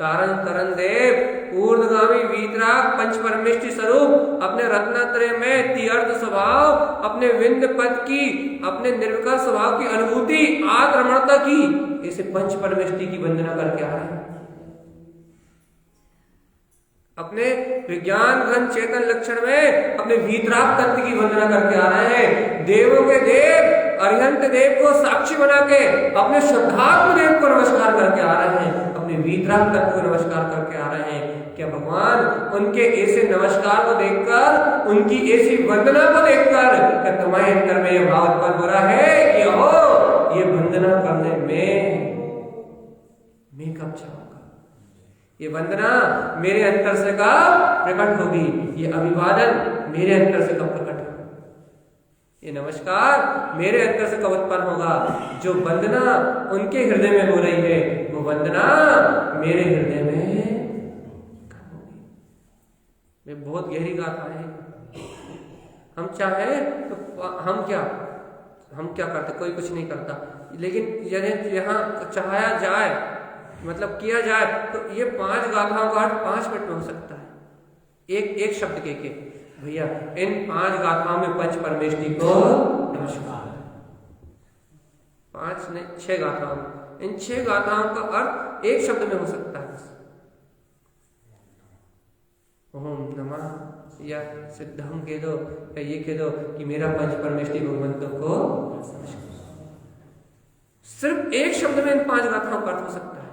तारण तरण देव ऊर्ध्वगामी वीतराग पंच परमेष्टि स्वरूप अपने रत्नात्रय में तीर्थ स्वभाव, अपने विंद पद की, अपने निर्विकार स्वभाव की अनुभूति, आक्रमणता की, इसे पंच परमेष्टि की वंदना करके आ रहे हैं। अपने विज्ञान घन चेतन लक्षण में अपने वीतराग तत्व की वंदना करके आ रहे हैं। देवों के देव अरिहंत देव को साक्षी बना के अपने श्रद्धात्म देव को नमस्कार करके आ रहे हैं, अपने वीतराग तत्व को नमस्कार करके आ रहे हैं। क्या भगवान उनके ऐसे नमस्कार को देखकर, उनकी ऐसी वंदना को देखकर क्या तुम्हारे अंदर में यह भाव उत्पन्न हो रहा है कि ओ ये वंदना करने में मैं कब जाऊंगा, ये वंदना मेरे अंतर से कब प्रकट होगी, ये अभिवादन मेरे अंतर से कब प्रकट होगा, ये नमस्कार मेरे अंतर से कब उत्पन्न होगा। जो वंदना उनके हृदय में हो रही है वो वंदना मेरे हृदय में कब होगी। वे बहुत गहरी गाथा है। हम चाहे तो हम क्या करते, कोई कुछ नहीं करता, लेकिन यदि यहाँ चाहा जाए, मतलब किया जाए, तो ये 5 गाथाओं का अर्थ 5 मिनट में हो सकता है। एक शब्द के भैया इन 5 गाथाओं में पंच परमेष्टि को नमस्कार, 5 नहीं 6 गाथाओं में, इन 6 गाथाओं का अर्थ एक शब्द में हो सकता है। ओम नमः या सिद्धम कह दो या ये कह दो कि मेरा पंच परमेष्टि भगवंतों को सिर्फ एक शब्द में इन 5 गाथाओं का अर्थ हो सकता है,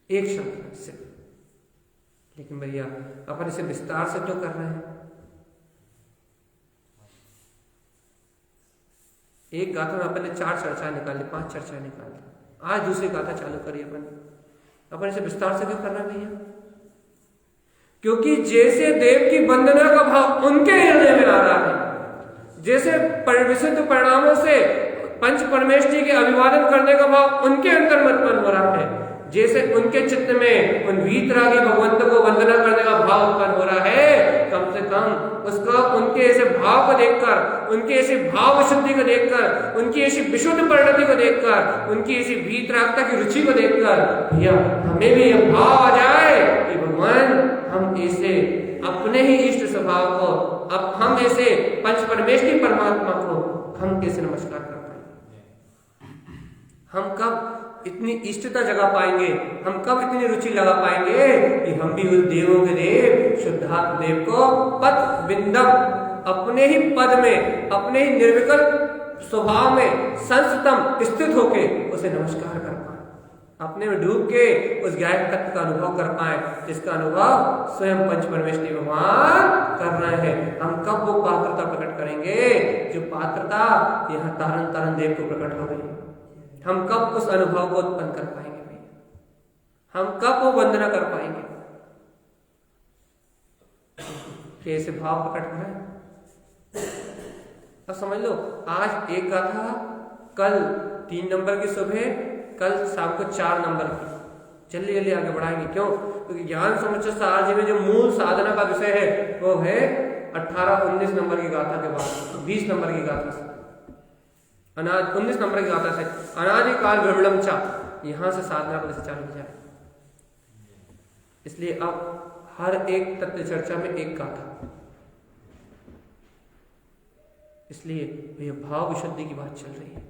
एक शब्द सिर्फ। लेकिन भैया अपन इसे विस्तार से क्यों कर रहे हैं? एक गाथा में अपन ने 4 चर्चाएं निकाली, 5 चर्चाएं निकाली, आज दूसरी गाथा चालू करिए अपन इसे विस्तार से क्यों कर रहे हैं भैया? क्योंकि जैसे देव की वंदना का भाव उनके हृदय में आ रहा है, जैसे विशुद्ध परिणामों से पंच परमेष्टि के अभिवादन करने का भाव उनके अंतर में उत्पन्न हो रहा है, जैसे उनके चित्त में उन वीतरागी भगवंत को वंदना करने का भाव उत्पन्न हो रहा है, कम से कम उसका उनके ऐसे भाव को देखकर, उनके ऐसे भाव विशुद्धि को देखकर, उनकी ऐसी विशुद्ध परिणति को देखकर, उनकी ऐसी वीतरागता की रुचि को देखकर भैया हमें भी यह भाव आ जाए कि भगवान हम ऐसे अपने ही इष्ट स्वभाव को, अब हम ऐसे पंच परमेष्टि परमात्मा को हम कैसे नमस्कार कर पाएंगे? हम कब इतनी इष्टता जगा पाएंगे, हम कब इतनी रुचि लगा पाएंगे कि हम भी उस देवों के देव शुद्धात्म देव को पद बिंदम अपने ही पद में, अपने ही निर्विकल्प स्वभाव में संस्तम स्थित होके उसे नमस्कार कर पाए, अपने में डूब के उस गायक तत्व का अनुभव कर पाए, जिसका अनुभव स्वयं पंच परमेष्टि भगवान कर रहे हैं। हम कब वो पात्रता प्रकट करेंगे जो पात्रता यहाँ तारण तारण देव को प्रकट हो गई? हम कब उस अनुभव को उत्पन्न कर पाएंगे भैया? हम कब वो वंदना कर पाएंगे? कैसे भाव प्रकट हो रहा है? अब समझ लो, आज एक गाथा, कल 3 नंबर की सुबह, कल शाम को 4 नंबर की, जल्दी जल्दी आगे बढ़ाएंगे। क्यों? क्योंकि ज्ञान समुच्चय सार जी में जो मूल साधना का विषय है वो है 18-19 नंबर की गाथा के बाद 20 नंबर की गाथा से, 19 नंबर की गाथा से अनादिकाल ब्रह्मणम चा, यहां से साधना को चालू किया जाए। इसलिए अब हर एक तत्व चर्चा में एक गाथा, इसलिए भैया भाव विशुद्धि की बात चल रही है,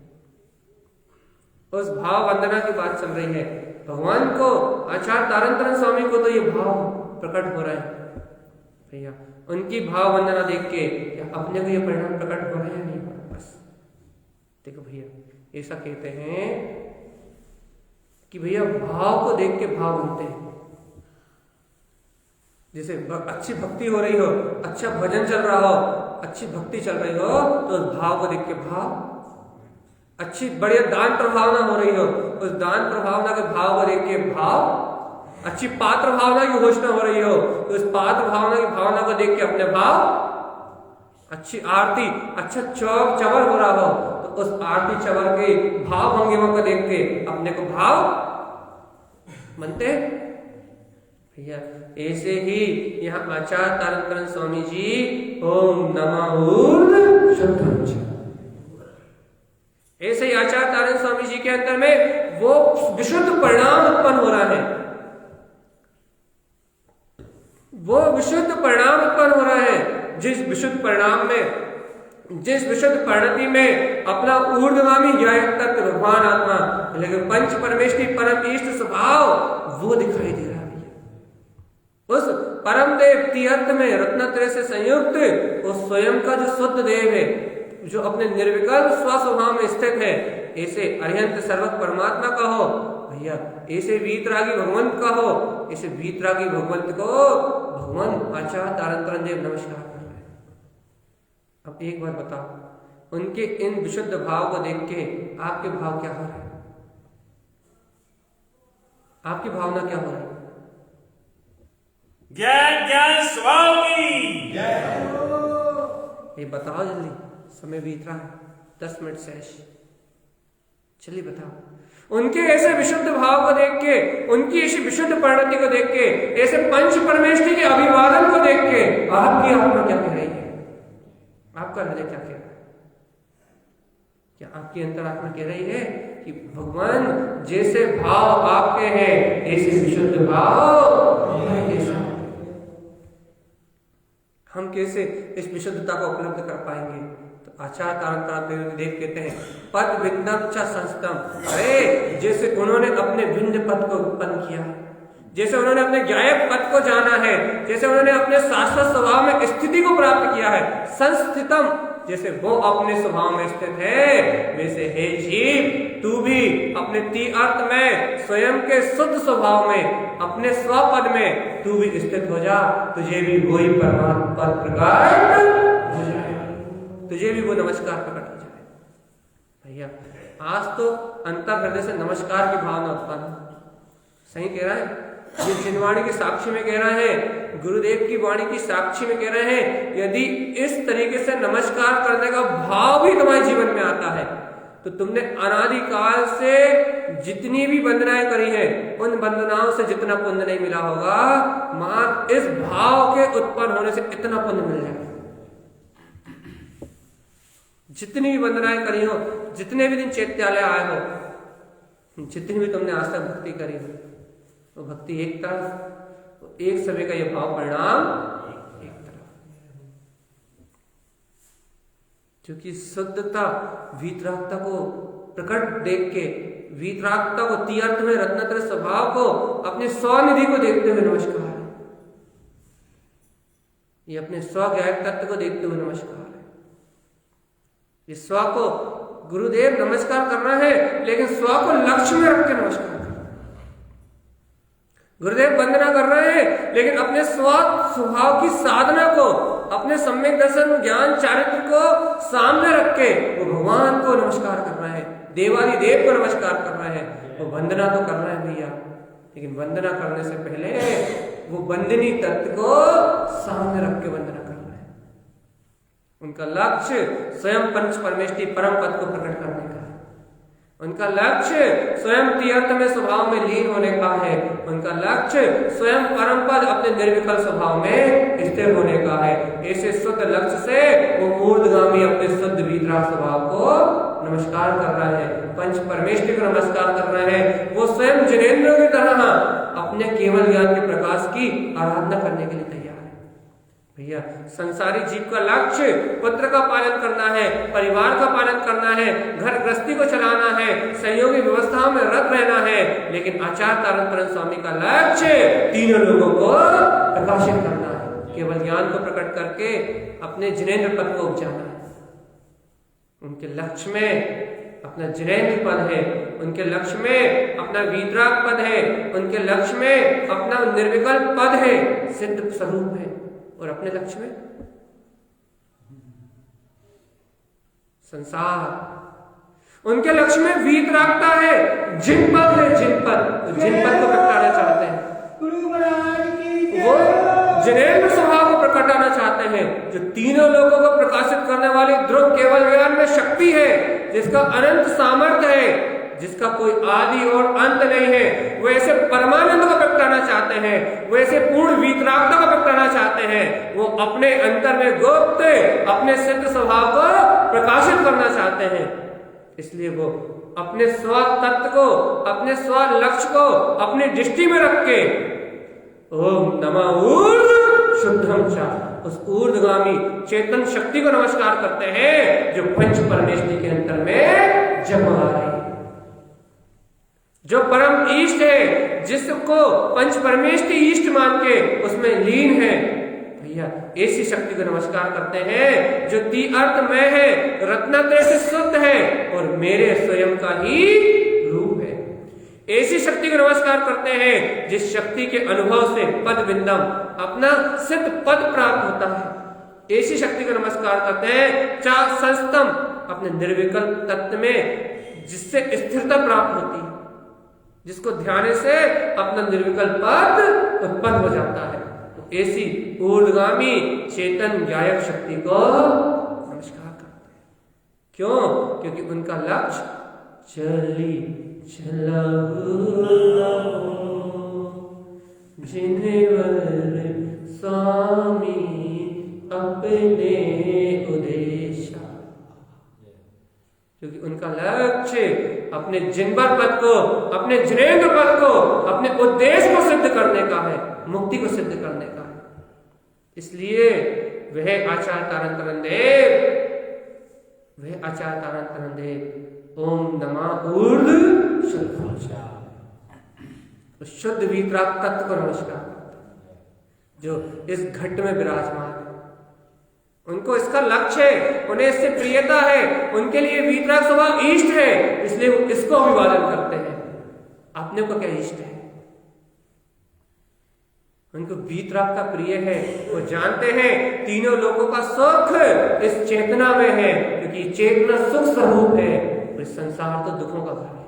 उस भाव वंदना की बात चल रही है। भगवान को, आचार्य तारण तारण स्वामी को तो ये भाव प्रकट हो रहा है भैया, उनकी भाव वंदना देख के अपने को ये परिणाम प्रकट हो रहे हैं नहीं? बस देखो भैया, ऐसा कहते हैं कि भैया भाव को देख के भाव बनते हैं। जैसे अच्छी भक्ति हो रही हो, अच्छा भजन चल रहा हो, अच्छी भक्ति चल रही हो, तो उस भाव को देख के भाव, अच्छी बढ़िया दान प्रभावना हो रही हो, उस दान प्रभावना के भाव को देख के भाव, अच्छी पात्र भावना की घोषणा हो रही हो, तो उस पात्र भावना की भावना को देख के अपने भाव, अच्छी आरती, अच्छा चवर हो रहा हो, तो उस आरती चवर के भाव भंगिमा को देख के अपने को भाव बनते भैया। ऐसे ही यहाँ आचार्य तारण तारण स्वामी जी ओम नमः ऊर्ध्व, ऐसे ही आचार्य तारण स्वामी जी के अंदर में वो विशुद्ध परिणाम उत्पन्न हो रहा है, वो विशुद्ध परिणाम उत्पन्न हो रहा है। जिस विशुद्ध परिणाम में, जिस विशुद्ध परिणति में अपना ऊर्ध्वगामी ज्ञायक तत्व भगवान आत्मा, लेकिन पंच परमेष्टि परम इष्ट स्वभाव वो दिखाई दे रहा है। उस परम देव तीर्थ में रत्नत्रय से संयुक्त उस स्वयं का जो शुद्ध देव है, जो अपने निर्विकल्प स्वस्वभाव में स्थित है, ऐसे अरिहंत सर्वत परमात्मा का हो भैया, ऐसे वीतरागी भगवंत का हो, ऐसे वीतरागी भगवंत को भगवान आचार्य तारतरन देव नमस्कार कर रहे हैं। अब एक बार बताओ, उनके इन विशुद्ध भाव को देख के आपके भाव क्या हो रहे हैं? आपकी भावना क्या हो रही है? ज्ञान ज्ञान स्वभाव की ये बताओ जल्दी, समय बीत रहा है, 10 मिनट शेष, चलिए बताओ। उनके ऐसे विशुद्ध भाव को देख के, उनकी ऐसी विशुद्ध परिणति को देख के, ऐसे पंच परमेष्टि के अभिवादन को देख के आपकी आत्मा क्या कह रही है? आपका हृदय क्या कह रहा है? क्या आपकी अंतरात्मा कह रही है कि भगवान जैसे भाव आपके हैं ऐसे विशुद्ध भाव ऐसा? हम कैसे इस विशुद्धता को उपलब्ध कर पाएंगे? तो आचार्य तारतरन देव कहते हैं पद विद्यम च संस्तम। अरे जैसे उन्होंने अपने भिन्न पद को उत्पन्न किया, जैसे उन्होंने अपने ज्ञायक पद को जाना है, जैसे उन्होंने अपने शाश्वत स्वभाव में स्थिति को प्राप्त किया है, संस्थितम, जैसे वो अपने स्वभाव में स्थित है, वैसे हे जीव तू भी अपने तीर्थ में स्वयं के शुद्ध स्वभाव में, अपने स्वपद में तू भी स्थित हो जा, तुझे भी वही परमात्मा पद प्रकट हो जाए, तुझे भी वो नमस्कार प्रकट हो जाए। भैया आज तो अंतर हृदय से नमस्कार की भावना उत्पन्न, सही कह रहा है, ये जिनवाणी की साक्षी में कह रहे हैं, गुरुदेव की वाणी की साक्षी में कह रहे हैं, यदि इस तरीके से नमस्कार करने का भाव भी तुम्हारे जीवन में आता है तो तुमने अनादिकाल से जितनी भी वंदनाएं करी है, उन वंदनाओं से जितना पुण्य नहीं मिला होगा, मात्र इस भाव के उत्पन्न होने से इतना पुण्य मिल जाएगा। जितनी भी वंदनाएं करी हो, जितने भी दिन चैत्यालय आए हो, जितनी भी तुमने आज तक भक्ति करी हो, वो भक्ति एक तरफ, एक समय का ये भाव परिणाम एक तरफ, क्योंकि शुद्धता वीतरागता को प्रकट देख के, वीतरागता को तीर्थ में रत्नत्रय स्वभाव को, अपने स्वनिधि को देखते हुए नमस्कार है, ये अपने स्व ज्ञायक तत्व को देखते हुए नमस्कार है। ये स्व को गुरुदेव नमस्कार कर रहा है, लेकिन स्व को लक्ष्य में रख के नमस्कार कर रहा है। गुरुदेव वंदना कर रहे हैं, लेकिन अपने स्वभाव की साधना को, अपने सम्यक दर्शन ज्ञान चारित्र को सामने रख के वो भगवान को नमस्कार कर रहे हैं, देवादि देव को नमस्कार कर रहे हैं। वो वंदना तो कर रहे हैं भैया, लेकिन वंदना करने से पहले वो वंदनी तत्व को सामने रख के वंदना कर रहे हैं। उनका लक्ष्य स्वयं पंच परमेष्टि परम पद को प्रकट करने का है, उनका लक्ष्य स्वयं तीर्थ में स्वभाव में लीन होने का है, उनका लक्ष्य स्वयं परम पद अपने निर्विकल्प स्वभाव में स्थिर होने का है। ऐसे शुद्ध लक्ष्य से वो ऊर्ध्वगामी अपने शुद्ध वीतराग स्वभाव को नमस्कार कर रहे हैं, पंच परमेष्टि को नमस्कार कर रहे हैं। वो स्वयं जिनेंद्र की तरह अपने केवल ज्ञान के प्रकाश की आराधना करने के लिए तैयार है। भैया संसारी जीव का लक्ष्य पुत्र का पालन करना है, परिवार का पालन करना है, घर गृहस्थी को चलाना है, सहयोगी व्यवस्थाओं में रत रहना है, लेकिन आचार्य तारतरन स्वामी का लक्ष्य तीनों लोगों को प्रकाशित करना है, केवल ज्ञान को प्रकट करके अपने जिनेंद्र पद को उपजाना है। उनके लक्ष्य में अपना जिनेंद्र पद है, उनके लक्ष्य में अपना वीतराग पद है, उनके लक्ष्य में अपना निर्विकल्प पद है, सिद्ध स्वरूप है, और अपने लक्ष्य में संसार। उनके लक्ष्य में वीतरागता है, जिनपद है, जिनपद, जिनपद को प्रकटाना चाहते हैं, वो जिनेंद्र स्वभाव को प्रकटाना चाहते हैं, जो तीनों लोगों को प्रकाशित करने वाली ध्रुव केवल ज्ञान में शक्ति है, जिसका अनंत सामर्थ्य है, जिसका कोई आदि और अंत नहीं है। वो ऐसे परमानंद को प्रकटाना चाहते हैं, वो ऐसे पूर्ण वीतरागता को प्रकटाना चाहते हैं, वो अपने अंतर में गुप्त अपने सिद्ध स्वभाव को प्रकाशित करना चाहते हैं। इसलिए वो अपने स्व तत्व को, अपने स्व लक्ष्य को अपनी दृष्टि में रख के ओम नमः ऊर्ध्व शुद्धम चा, उस ऊर्ध्वगामी चेतन शक्ति को नमस्कार करते हैं जो पंच परमेष्टि के अंतर में जमा रही है, जो परम ईष्ट है, जिसको पंच परमेष्टि ईष्ट मान के उसमें लीन है। भैया ऐसी शक्ति को नमस्कार करते हैं जो अर्थ में है, रत्नत्रय से शुद्ध है और मेरे स्वयं का ही रूप है। ऐसी शक्ति को नमस्कार करते हैं जिस शक्ति के अनुभव से पद बिंदम, अपना सिद्ध पद प्राप्त होता है। ऐसी शक्ति को नमस्कार करते हैं चा संस्तम, अपने निर्विकल्प तत्व में जिससे स्थिरता प्राप्त होती है, जिसको ध्यान से अपना निर्विकल्प पद उत्पन्न हो जाता है। तो ऐसी ऊर्ध्वगामी चेतन गायक शक्ति को नमस्कार करते हैं। क्यों? क्योंकि उनका लक्ष्य चली चलाओ जिन्हें स्वामी अपने उद्देश्य, क्योंकि उनका लक्ष्य अपने जिनवर पद को, अपने जिनेंद्र पद को, अपने उद्देश्य को सिद्ध करने का है, मुक्ति को सिद्ध करने का है। इसलिए वह आचार्य तारण देव, वह आचार्य तारण देव ओम नमः ऊर्ध्व शुद्ध वीतराग तत्व को नमस्कार करते हैं जो इस घट में विराजमान है। उनको इसका लक्ष्य है, उन्हें इससे प्रियता है, उनके लिए वीतराग स्वभाव इष्ट है, इसलिए वो इसको अभिवादन करते हैं। अपने को क्या इष्ट है? उनको वीतराग का प्रिय है। वो जानते हैं तीनों लोगों का सुख इस चेतना में है, क्योंकि चेतना सुख स्वरूप है। इस संसार तो दुखों का घर है,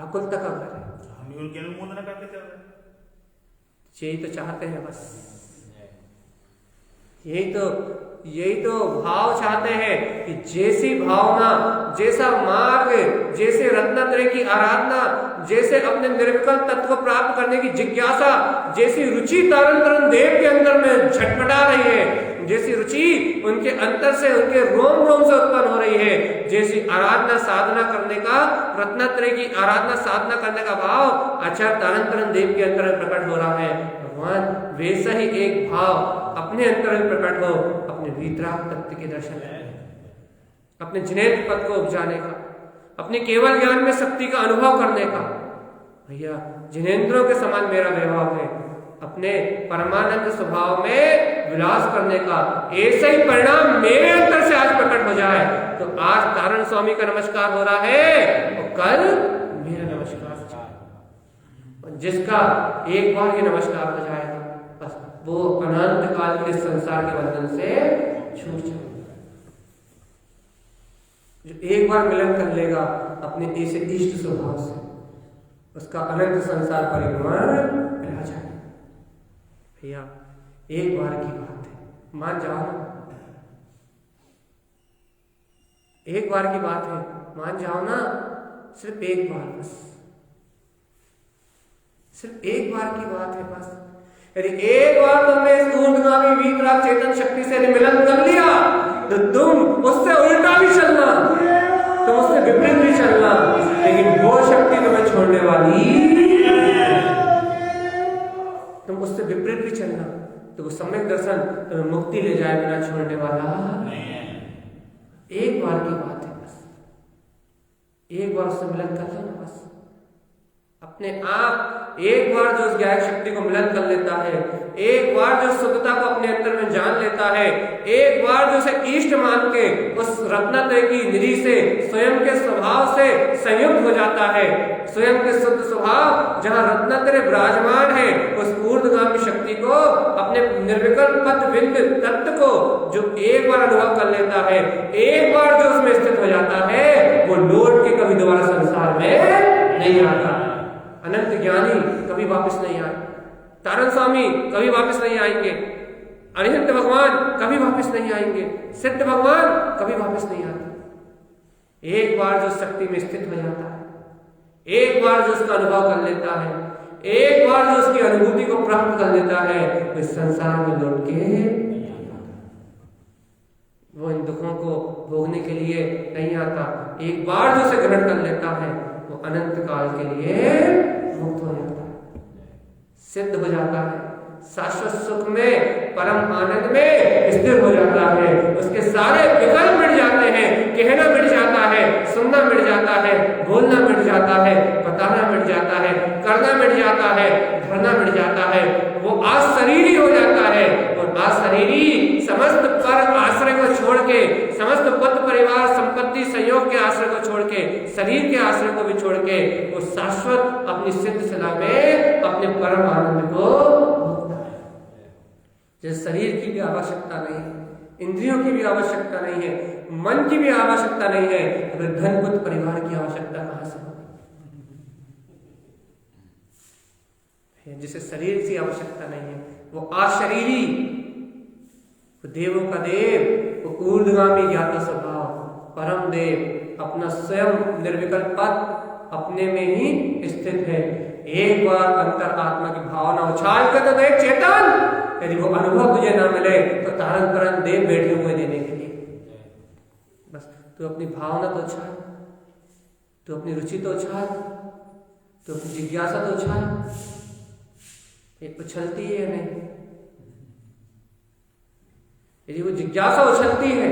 आकुलता का घर है। यही तो चाहते हैं, बस यही तो भाव चाहते हैं कि जैसी भावना, जैसा मार्ग, जैसे रत्नत्रय की आराधना, जैसे अपने निर्विकल्प तत्व को प्राप्त करने की जिज्ञासा, जैसी रुचि तारण देव के अंदर में झटपटा रही है, जैसी रुचि उनके अंतर से, उनके रोम रोम से उत्पन्न हो रही है, जैसी आराधना साधना करने का, रत्नत्रय की आराधना साधना करने का भाव आचार्य तारण देव के अंतर में प्रकट हो रहा है। भगवान वैसा ही एक भाव अपने अंतर में प्रकट हो, अपने वीतराग तत्व के दर्शन करने, अपने जिनेंद्र पद को उपजाने का, अपने केवल ज्ञान में शक्ति का अनुभव करने का। भैया जिनेंद्रों के समान मेरा वैभव है, अपने परमानंद स्वभाव में विलास करने का। ऐसा ही परिणाम मेरे अंतर से आज प्रकट हो जाए तो आज तारण स्वामी का नमस्कार हो रहा है और कल मेरा नमस्कार। जिसका एक बार ही नमस्कार हो जाएगा बस वो अनंत काल के संसार के बंधन से छूट जाएगा। जो एक बार मिलन कर लेगा अपने ऐसे इष्ट स्वभाव से, उसका अनंत संसार परिभ्रमण मिला जाएगा। भैया एक बार की बात है, मान जाओ ना, एक बार की बात है, मान जाओ ना, सिर्फ एक बार, बस सिर्फ एक बार की बात है बस। यदि एक बार तुमने इस ऊर्ध्वगामी वीतराग चेतन शक्ति से मिलन कर लिया तो तुम उससे उल्टा भी चलना, तुम उससे विपरीत भी चलना, लेकिन वो शक्ति तुम्हें छोड़ने वाली, तुम उससे विपरीत भी चलना तो वो सम्यक दर्शन तुम्हें मुक्ति ले जाए बिना छोड़ने वाला। एक बार की बात है बस, एक बार उससे मिलन कर लो ना बस। अपने आप एक बार जो उस गायक शक्ति को मिलन कर लेता है, एक बार जो शुद्धता को अपने अंतर में जान लेता है, एक बार जो उसे इष्ट मान के उस रत्नत्रय की निधि से, स्वयं के स्वभाव से संयुक्त हो जाता है, स्वयं के शुद्ध स्वभाव जहां रत्नत्रय विराजमान है, उस ऊर्ध्वगामी शक्ति को, अपने निर्विकल्प पद बिंद तत्व को जो एक बार अनुभव कर लेता है, एक बार जो उसमें स्थित हो जाता है, वो लौट के कभी दोबारा संसार में नहीं आता। अनंत ज्ञानी कभी वापस नहीं आए, तारण स्वामी कभी वापस नहीं आएंगे, अरिहंत भगवान कभी वापस नहीं आएंगे, सिद्ध भगवान कभी वापस नहीं आते। एक बार जो शक्ति में स्थित हो जाता है, एक बार जो उसका अनुभव कर लेता है, एक बार जो उसकी अनुभूति को प्राप्त कर लेता है, तो इस संसार में लौट के वो इन दुखों को भोगने के लिए नहीं आता। एक बार जो उसे ग्रहण कर लेता है वो अनंत काल के लिए मुक्त हो जाता है, सिद्ध हो जाता है, शाश्वत सुख में, परम आनंद में स्थिर हो जाता है। उसके सारे विकल्प मिट जाते हैं, कहना मिट जाता है, सुनना मिट जाता है, बोलना मिट जाता है, बताना मिट जाता है, करना मिट जाता है, धरना मिट जाता है। वो अशरीरी हो जाता है और अशरीरी समस्त पर आश्रय को छोड़ के, समस्त पुत्र परिवार संपत्ति संयोग के आश्रय को छोड़ के, शरीर के आश्रय को भी छोड़ के वो शाश्वत अपनी सिद्ध सला में अपने परम आनंद को भोगता है। जिस शरीर की भी आवश्यकता नहीं है, इंद्रियों की भी आवश्यकता नहीं है, मन की भी आवश्यकता नहीं है, तो फिर धन पुत्र परिवार की आवश्यकता कहां से होगी? जिसे शरीर की आवश्यकता नहीं है वो अशरीरी, वो देवों का देव, वो ऊर्ध्वगामी ज्ञाता स्वभाव, परम देव, अपना स्वयं निर्विकल्प पद अपने में ही स्थित है। एक बार अंतर आत्मा की भावना उछाल कर तो देख चेतन, यदि वो अनुभव तुझे ना मिले तो तारन परन देव बैठे हुए देने के लिए। बस तू अपनी भावना तो उछाल, तू अपनी रुचि तो उछाल, तू अपनी जिज्ञासा तो उछाल, ये उछलती है या नहीं? यदि वो जिज्ञासा उछलती है,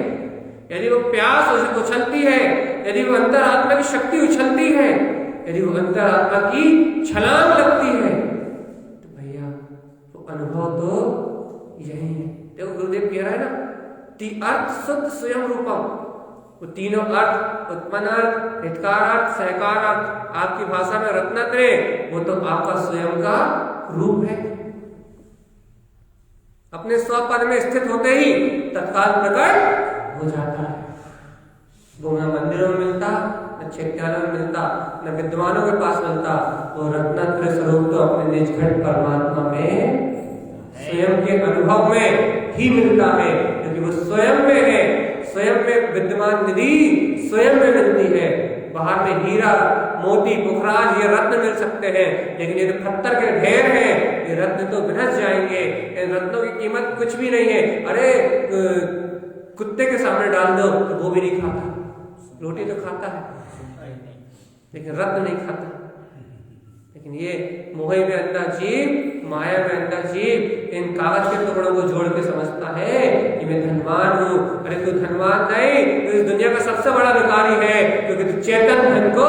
यदि वो प्यास उछलती है, यदि वो अंतर आत्मा की शक्ति उछलती है, यदि वो अंतर आत्मा की छलांग लगती है, तो भैया वो अनुभव तो यही है। देखो गुरुदेव कह रहा है ना, ती अर्थ शुद्ध स्वयं रूपम, वो तीनों अर्थ, उत्पन्न अर्थ, हितकार अर्थ, सहकार अर्थ, आपकी भाषा में रत्नत्रय, वो तो आपका स्वयं का रूप है। अपने स्वपद में स्थित होते ही तत्काल प्रकट हो जाता है। वो न मंदिरों में मिलता, न चैत्यालयों में मिलता, न विद्वानों के पास मिलता, वो रत्नत्रय स्वरूप तो अपने निज घट परमात्मा में स्वयं के अनुभव में ही मिलता है, क्योंकि वो स्वयं में है, स्वयं में विद्यमान निधि स्वयं में मिलती है। बाहर में हीरा मोती पुखराज ये रत्न मिल सकते हैं, लेकिन ये तो पत्थर के ढेर हैं, ये रत्न तो बिनस जाएंगे, इन रत्नों की कीमत कुछ भी नहीं है। अरे कुत्ते के सामने डाल दो तो वो भी नहीं खाता, रोटी तो खाता है लेकिन रत्न नहीं खाता। लेकिन ये मोह में अंधा जीव, माया में अंधा जीव इन कागज के टुकड़ों को जोड़ के समझता है कि मैं धनवान हूं। अरे तू धनवान नहीं, तू इस दुनिया का सबसे बड़ा भिखारी है, क्योंकि तू चेतन धन को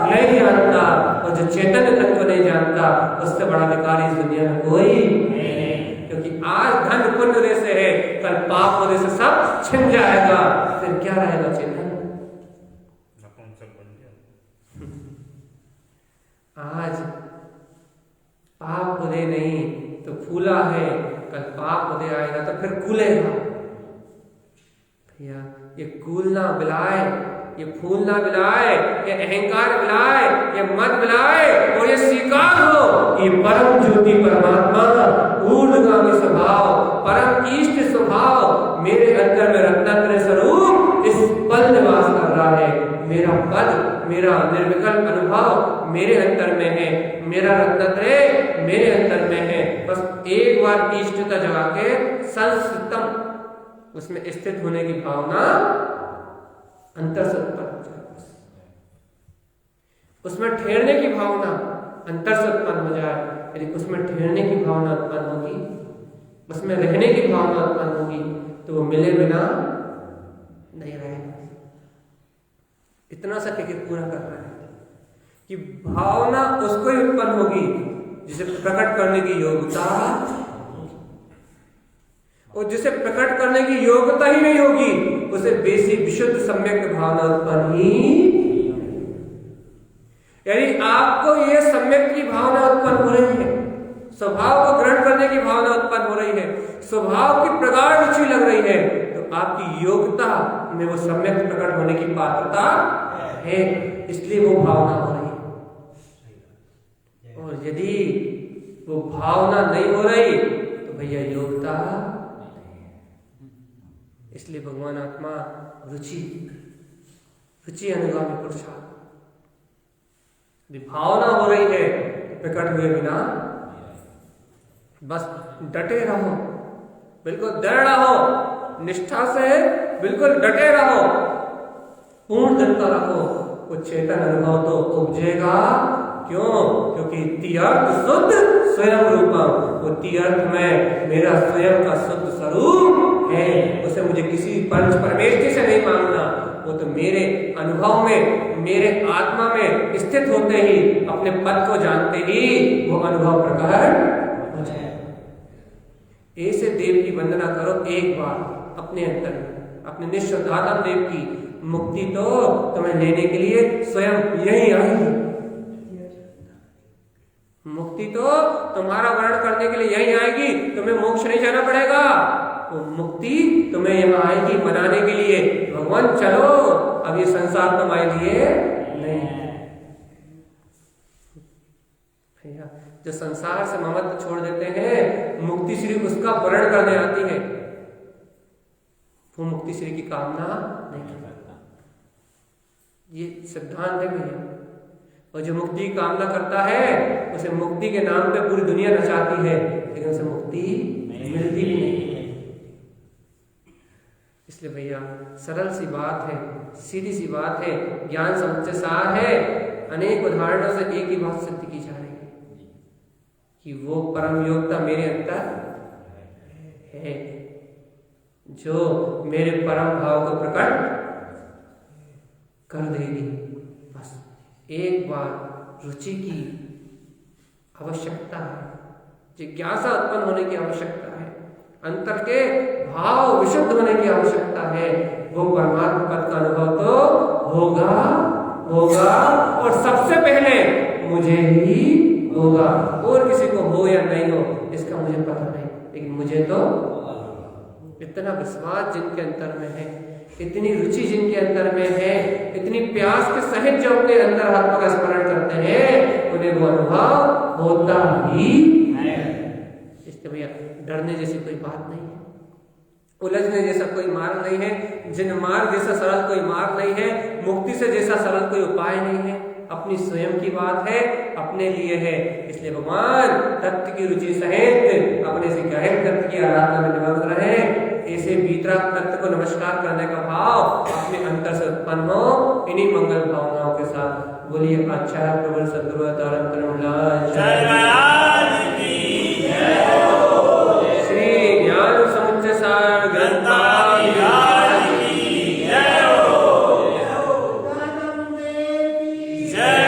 नहीं जानता, और जो चेतन धन को नहीं जानता उससे बड़ा भिखारी इस दुनिया में कोई नहीं। क्योंकि आज धन पुण्य उदय से है, कल पाप उदय से सब छिन जाएगा, फिर क्या रहेगा चेतन? आज पाप उदय नहीं तो फूला है, कल पाप उदय आएगा तो फिर कूलेगा। भैया ये कूलना बिलाए, ये फूलना बिलाए, ये अहंकार बिलाए, ये मत बिलाए और ये स्वीकार हो ये परम ज्योति परमात्मा ऊर्ध्वगामी स्वभाव, परम इष्ट स्वभाव मेरे अंदर में रत्नत्रय स्वरूप इस पल निवास कर रहा है। मेरा पद, मेरा निर्विकल्प अनुभव मेरे अंतर में है, मेरा रत्नत्रय मेरे अंतर में है। बस एक बार इष्टता जगा के संस्थितम उसमें स्थित होने की भावना अंतर से उत्पन्न हो जाए, उसमें ठहरने की भावना अंतर से उत्पन्न हो जाए। यदि उसमें ठहरने की भावना उत्पन्न होगी, उसमें रहने की भावना उत्पन्न होगी, तो वो मिले बिना नहीं रहेगा। इतना सा कहकर पूरा कर रहा है कि भावना उसको ही उत्पन्न होगी जिसे प्रकट करने की योग्यता, और जिसे प्रकट करने की योग्यता ही नहीं होगी उसे बेसिक विशुद्ध सम्यक भावना उत्पन्न ही। यानी आपको ये सम्यक की भावना उत्पन्न हो रही है, स्वभाव को ग्रहण करने की भावना उत्पन्न हो रही है, स्वभाव की प्रगाढ़ रुचि लग रही है, तो आपकी योग्यता में वो सम्यक प्रकट होने की पात्रता है, इसलिए वो भावना हो रही है। और यदि वो भावना नहीं हो रही तो भैया योग्यता। इसलिए भगवान आत्मा रुचि, रुचि अनुगामी पुरुषार्थ। यदि भावना हो रही है तो प्रकट हुए बिना बस डटे रहो, बिल्कुल दृढ़ रहो निष्ठा से बिल्कुल डटे रहो, पूर्ण दृढ़ता रखो, वो चेतन अनुभव तो उपजेगा। क्यों? क्योंकि तीर्थ शुद्ध स्वयं रूपम, वो तीर्थ में मेरा स्वयं का शुद्ध स्वरूप है। उसे मुझे किसी पंच परमेष्टि से नहीं मांगना, वो तो मेरे अनुभव में, मेरे आत्मा में स्थित होते ही, अपने पद को जानते ही वो अनुभव प्रकट हो जाए। ऐसे देव की वंदना करो एक बार अपने अंतर में, अपने निश्चयात्म देव की। मुक्ति तो तुम्हें लेने के लिए स्वयं यही आएगी, मुक्ति तो तुम्हारा वर्ण करने के लिए यही आएगी, तुम्हें मोक्ष नहीं जाना पड़ेगा। वो मुक्ति तुम्हें यहाँ आएगी मनाने के लिए, भगवान चलो अब ये संसार तुम्हारे लिए नहीं है। भैया जो संसार से ममत्व छोड़ देते हैं, मुक्ति श्री उसका वर्ण करने आती है, वो मुक्ति श्री की कामना नहीं कर सकता। ये सिद्धांत है भैया। और जो मुक्ति की कामना करता है, उसे मुक्ति के नाम पे पूरी दुनिया नचाती है, लेकिन उसे मुक्ति मिलती भी नहीं है। इसलिए भैया सरल सी बात है, सीधी सी बात है, ज्ञान समुच्चय सार है। अनेक उदाहरणों से एक ही बात सिद्ध की जा रही है कि वो परम योग्यता मेरे अंदर है, जो मेरे परम भाव को प्रकट कर देगी। बस एक बार रुचि की आवश्यकता है, जिज्ञासा उत्पन्न होने की आवश्यकता है, अंतर के भाव विशुद्ध होने की आवश्यकता है। वो परमात्मा पद का अनुभव तो होगा होगा, और सबसे पहले मुझे ही होगा। और किसी को हो या नहीं हो इसका मुझे पता नहीं, लेकिन मुझे तो इतना विश्वास जिनके अंतर में है, इतनी रुचि जिनके अंदर में है, इतनी प्यास के सहित जो अपने अंदर आत्मा का स्मरण करते हैं, उन्हें वो अनुभव होता ही है। इसलिए भैया डरने जैसी कोई बात नहीं है, उलझने जैसा कोई मार्ग नहीं है, जिन मार्ग जैसा सरल कोई मार्ग नहीं है, मुक्ति से जैसा सरल कोई उपाय नहीं है। अपनी स्वयं की बात है, अपने लिए है। इसलिए भगवान तत्व की रुचि सहित अपने से गहन तत्व की आराधना में निमग्न रहे। ऐसे भीतरा तत्व को नमस्कार करने का भाव अपने अंतर से उत्पन्न हो, इन्हीं मंगल भावनाओं के साथ बोलिए अच्छा प्रबल सद्गुरु तारण श्री ज्ञान समुच्चय सार ग्रंथ जय